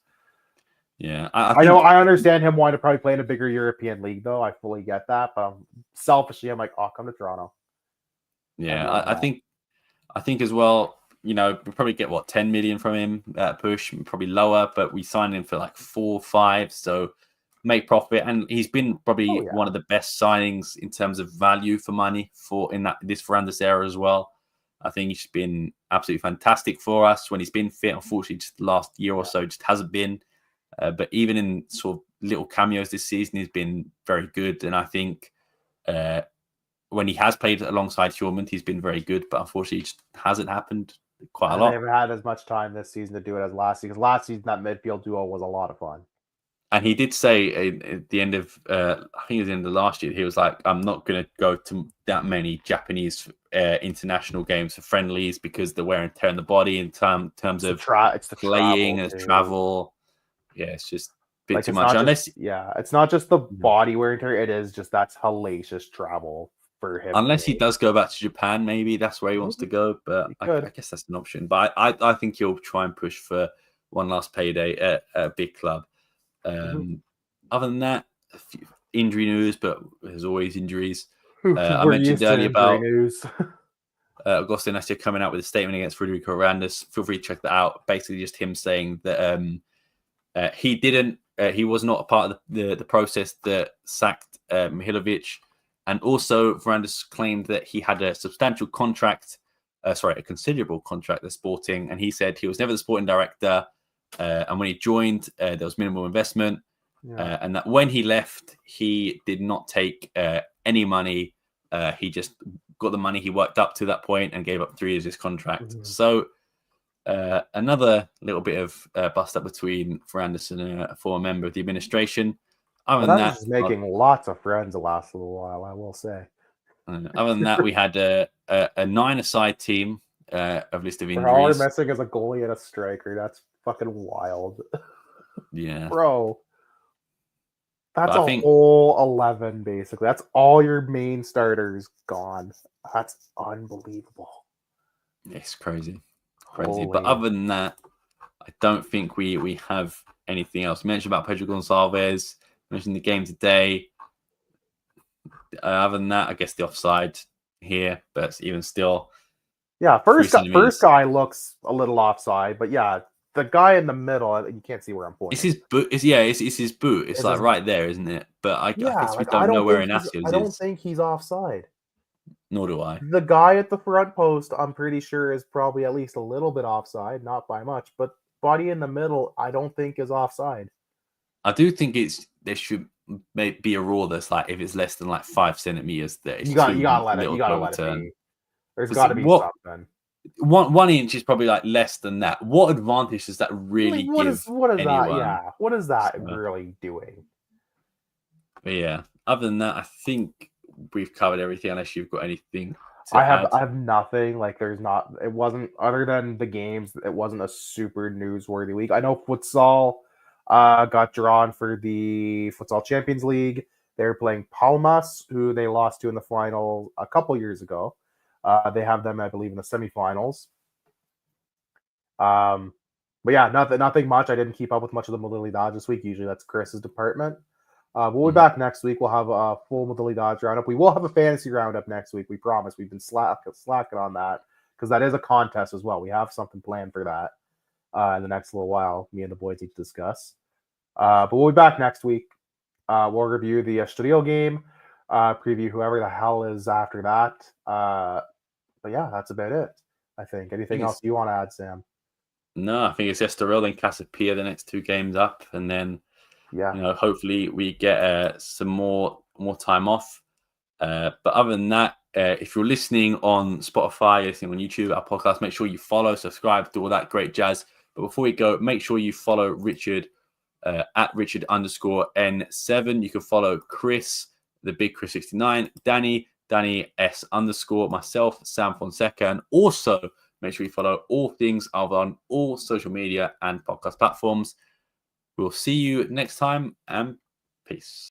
Yeah, I know. I understand him wanting to probably play in a bigger European league, though. I fully get that, but selfishly, I'm like, oh, come to Toronto. Yeah, I think as well. You know, we'll probably get 10 million from him at push, probably lower, but we signed him for like 4 or 5, so make profit. And he's been probably one of the best signings in terms of value for money in this Varandas era as well. I think he's been absolutely fantastic for us when he's been fit. Unfortunately, just the last year or so just hasn't been. But even in sort of little cameos this season, he's been very good. And I think when he has played alongside Hjulmand, he's been very good. But unfortunately, it just hasn't happened quite a lot. They haven't had as much time this season to do it as last season. Because last season, that midfield duo was a lot of fun. And he did say at the end of, I think it was the end of last year, he was like, I'm not going to go to that many Japanese international games for friendlies because the wear and tear on the body in terms of playing and travel. Yeah, it's just a bit too much. It's not just the body wear and tear. It is just that's hellacious travel for him. Unless he does go back to Japan, maybe that's where he wants to go. But I guess that's an option. But I think he'll try and push for one last payday at a big club. Other than that, a few injury news, but there's always injuries. I mentioned earlier about Agustin Estia coming out with a statement against Federico Varandas. Feel free to check that out. Basically, just him saying that he was not a part of the process that sacked Mihailovic, and also Varandas claimed that he had a substantial contract, a considerable contract at Sporting, and he said he was never the sporting director. And when he joined, there was minimal investment, and that when he left, he did not take any money. He just got the money he worked up to that point and gave up 3 years of his contract. So another little bit of bust up between Varandas and a former member of the administration. Other than that, making lots of friends the last little while, I will say. Other than that, we had a 9-a-side team of list of injuries. All we're missing is a goalie and a striker. That's fucking wild. Yeah. Bro. That's whole 11, basically. That's all your main starters gone. That's unbelievable. It's crazy. But other than that, I don't think we have anything else. We mentioned about Pedro Gonçalves, mentioned the game today. Other than that, I guess the offside here, but even still. Yeah, first guy looks a little offside, but yeah, the guy in the middle, you can't see where I'm pointing. It's his boot. It's his boot. It's like right there, isn't it? But I guess we don't know where Inacios is. I don't think he's offside. Nor do I. The guy at the front post, I'm pretty sure, is probably at least a little bit offside, not by much. But body in the middle, I don't think is offside. I do think there should be a rule that's like if it's less than like 5 centimeters, that you gotta let it be. There's got to be something. 1 inch is probably like less than that. What advantage does that really give? What is anyone? That? Yeah, what is that really doing? But yeah, other than that, I think we've covered everything unless you've got anything to I add. have nothing. Like it wasn't, other than the games, it wasn't a super newsworthy week. I know futsal got drawn for the Futsal Champions League. They were playing Palmas, who they lost to in the final a couple years ago. They have them, I believe, in the semifinals. But yeah, nothing much. I didn't keep up with much of the Modalidad this week. Usually that's Chris's department. We'll be back next week. We'll have a full Modalidad roundup. We will have a fantasy roundup next week. We promise. We've been slacking on that because that is a contest as well. We have something planned for that in the next little while. Me and the boys need to discuss. But we'll be back next week. We'll review the Estoril game, preview whoever the hell is after that. But yeah, that's about it, I think. Anything else you want to add, Sam? No, I think it's Estoril and Casapia the next 2 games up, and then hopefully we get some more time off. But other than that, if you're listening on Spotify, listening on YouTube, our podcast, make sure you follow, subscribe, do all that great jazz. But before we go, make sure you follow Richard at Richard_N7. You can follow Chris, the Big Chris 69, Danny S_, myself, Sam Fonseca, and also make sure you follow all things Alvalade on all social media and podcast platforms. We'll see you next time, and peace.